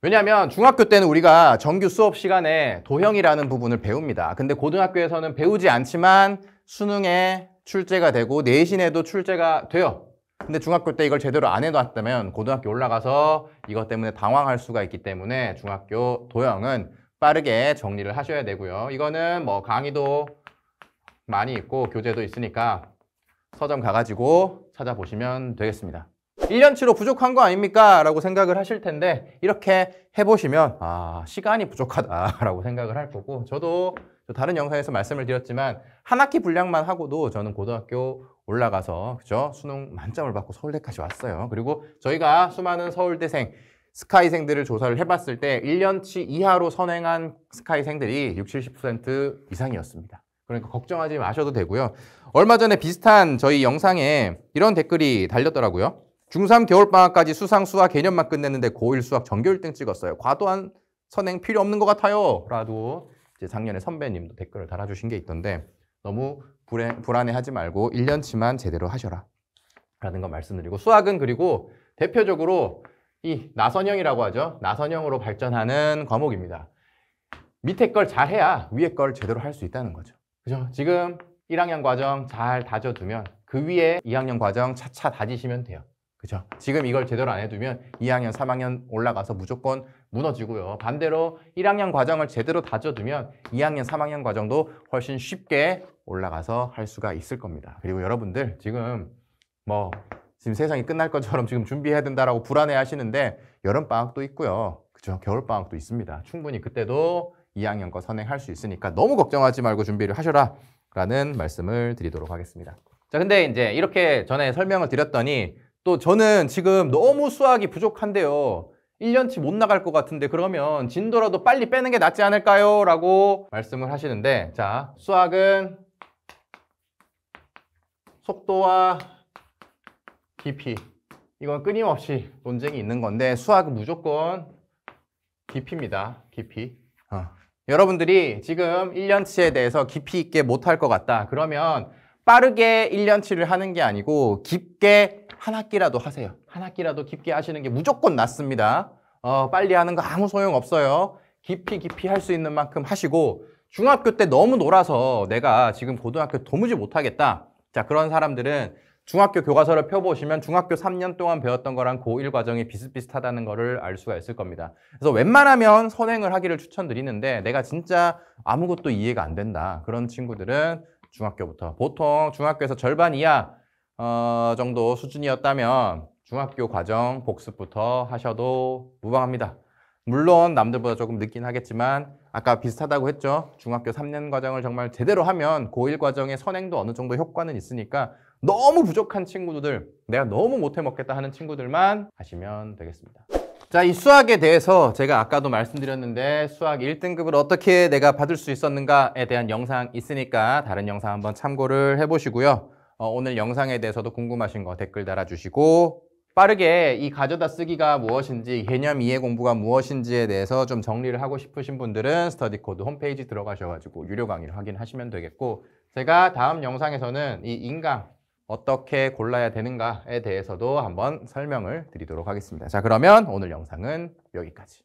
Speaker 1: 왜냐하면 중학교 때는 우리가 정규 수업 시간에 도형이라는 부분을 배웁니다. 근데 고등학교에서는 배우지 않지만 수능에 출제가 되고 내신에도 출제가 돼요. 근데 중학교 때 이걸 제대로 안 해놨다면 고등학교 올라가서 이것 때문에 당황할 수가 있기 때문에 중학교 도형은 빠르게 정리를 하셔야 되고요. 이거는 뭐 강의도 많이 있고 교재도 있으니까 서점 가가지고 찾아보시면 되겠습니다. 1년치로 부족한 거 아닙니까? 라고 생각을 하실 텐데 이렇게 해보시면 시간이 부족하다라고 생각을 할 거고 저도 다른 영상에서 말씀을 드렸지만 한 학기 분량만 하고도 저는 고등학교 올라가서 그죠? 수능 만점을 받고 서울대까지 왔어요. 그리고 저희가 수많은 서울대생 스카이생들을 조사를 해봤을 때 1년치 이하로 선행한 스카이생들이 60, 70% 이상이었습니다. 그러니까 걱정하지 마셔도 되고요. 얼마 전에 비슷한 저희 영상에 이런 댓글이 달렸더라고요. 중3 겨울방학까지 수상, 수학, 개념만 끝냈는데 고1 수학 전교 1등 찍었어요. 과도한 선행 필요 없는 것 같아요. 라도 이제 작년에 선배님도 댓글을 달아주신 게 있던데 너무 불안해하지 말고 1년치만 제대로 하셔라. 라는 거 말씀드리고 수학은 그리고 대표적으로 이 나선형이라고 하죠. 나선형으로 발전하는 과목입니다. 밑에 걸 잘해야 위에 걸 제대로 할 수 있다는 거죠. 그죠? 지금 1학년 과정 잘 다져두면 그 위에 2학년 과정 차차 다지시면 돼요. 그죠? 지금 이걸 제대로 안 해두면 2학년, 3학년 올라가서 무조건 무너지고요. 반대로 1학년 과정을 제대로 다져두면 2학년, 3학년 과정도 훨씬 쉽게 올라가서 할 수가 있을 겁니다. 그리고 여러분들 지금 지금 세상이 끝날 것처럼 지금 준비해야 된다라고 불안해 하시는데 여름방학도 있고요. 그죠? 겨울방학도 있습니다. 충분히 그때도 2학년 거 선행할 수 있으니까 너무 걱정하지 말고 준비를 하셔라 라는 말씀을 드리도록 하겠습니다. 자, 근데 이제 이렇게 전에 설명을 드렸더니 또 저는 지금 너무 수학이 부족한데요. 1년치 못 나갈 것 같은데 그러면 진도라도 빨리 빼는 게 낫지 않을까요? 라고 말씀을 하시는데, 자, 수학은 속도와 깊이, 이건 끊임없이 논쟁이 있는 건데 수학은 무조건 깊이입니다. 깊이. 여러분들이 지금 1년치에 대해서 깊이 있게 못할 것 같다. 그러면 빠르게 1년치를 하는 게 아니고 깊게 한 학기라도 하세요. 한 학기라도 깊게 하시는 게 무조건 낫습니다. 빨리 하는 거 아무 소용 없어요. 깊이 할 수 있는 만큼 하시고, 중학교 때 너무 놀아서 내가 지금 고등학교 도무지 못하겠다. 자, 그런 사람들은 중학교 교과서를 펴보시면 중학교 3년 동안 배웠던 거랑 고1 과정이 비슷비슷하다는 거를 알 수가 있을 겁니다. 그래서 웬만하면 선행을 하기를 추천드리는데, 내가 진짜 아무것도 이해가 안 된다. 그런 친구들은 중학교부터, 보통 중학교에서 절반 이하 정도 수준이었다면 중학교 과정 복습부터 하셔도 무방합니다. 물론 남들보다 조금 늦긴 하겠지만 아까 비슷하다고 했죠. 중학교 3년 과정을 정말 제대로 하면 고1 과정의 선행도 어느 정도 효과는 있으니까 너무 부족한 친구들, 내가 너무 못해 먹겠다 하는 친구들만 하시면 되겠습니다. 자, 이 수학에 대해서 제가 아까도 말씀드렸는데 수학 1등급을 어떻게 내가 받을 수 있었는가에 대한 영상 있으니까 다른 영상 한번 참고를 해보시고요. 오늘 영상에 대해서도 궁금하신 거 댓글 달아주시고, 빠르게 이 가져다 쓰기가 무엇인지, 개념 이해 공부가 무엇인지에 대해서 좀 정리를 하고 싶으신 분들은 스터디코드 홈페이지 들어가셔가지고 유료 강의를 확인하시면 되겠고, 제가 다음 영상에서는 이 인강 어떻게 골라야 되는가에 대해서도 한번 설명을 드리도록 하겠습니다. 자, 그러면 오늘 영상은 여기까지.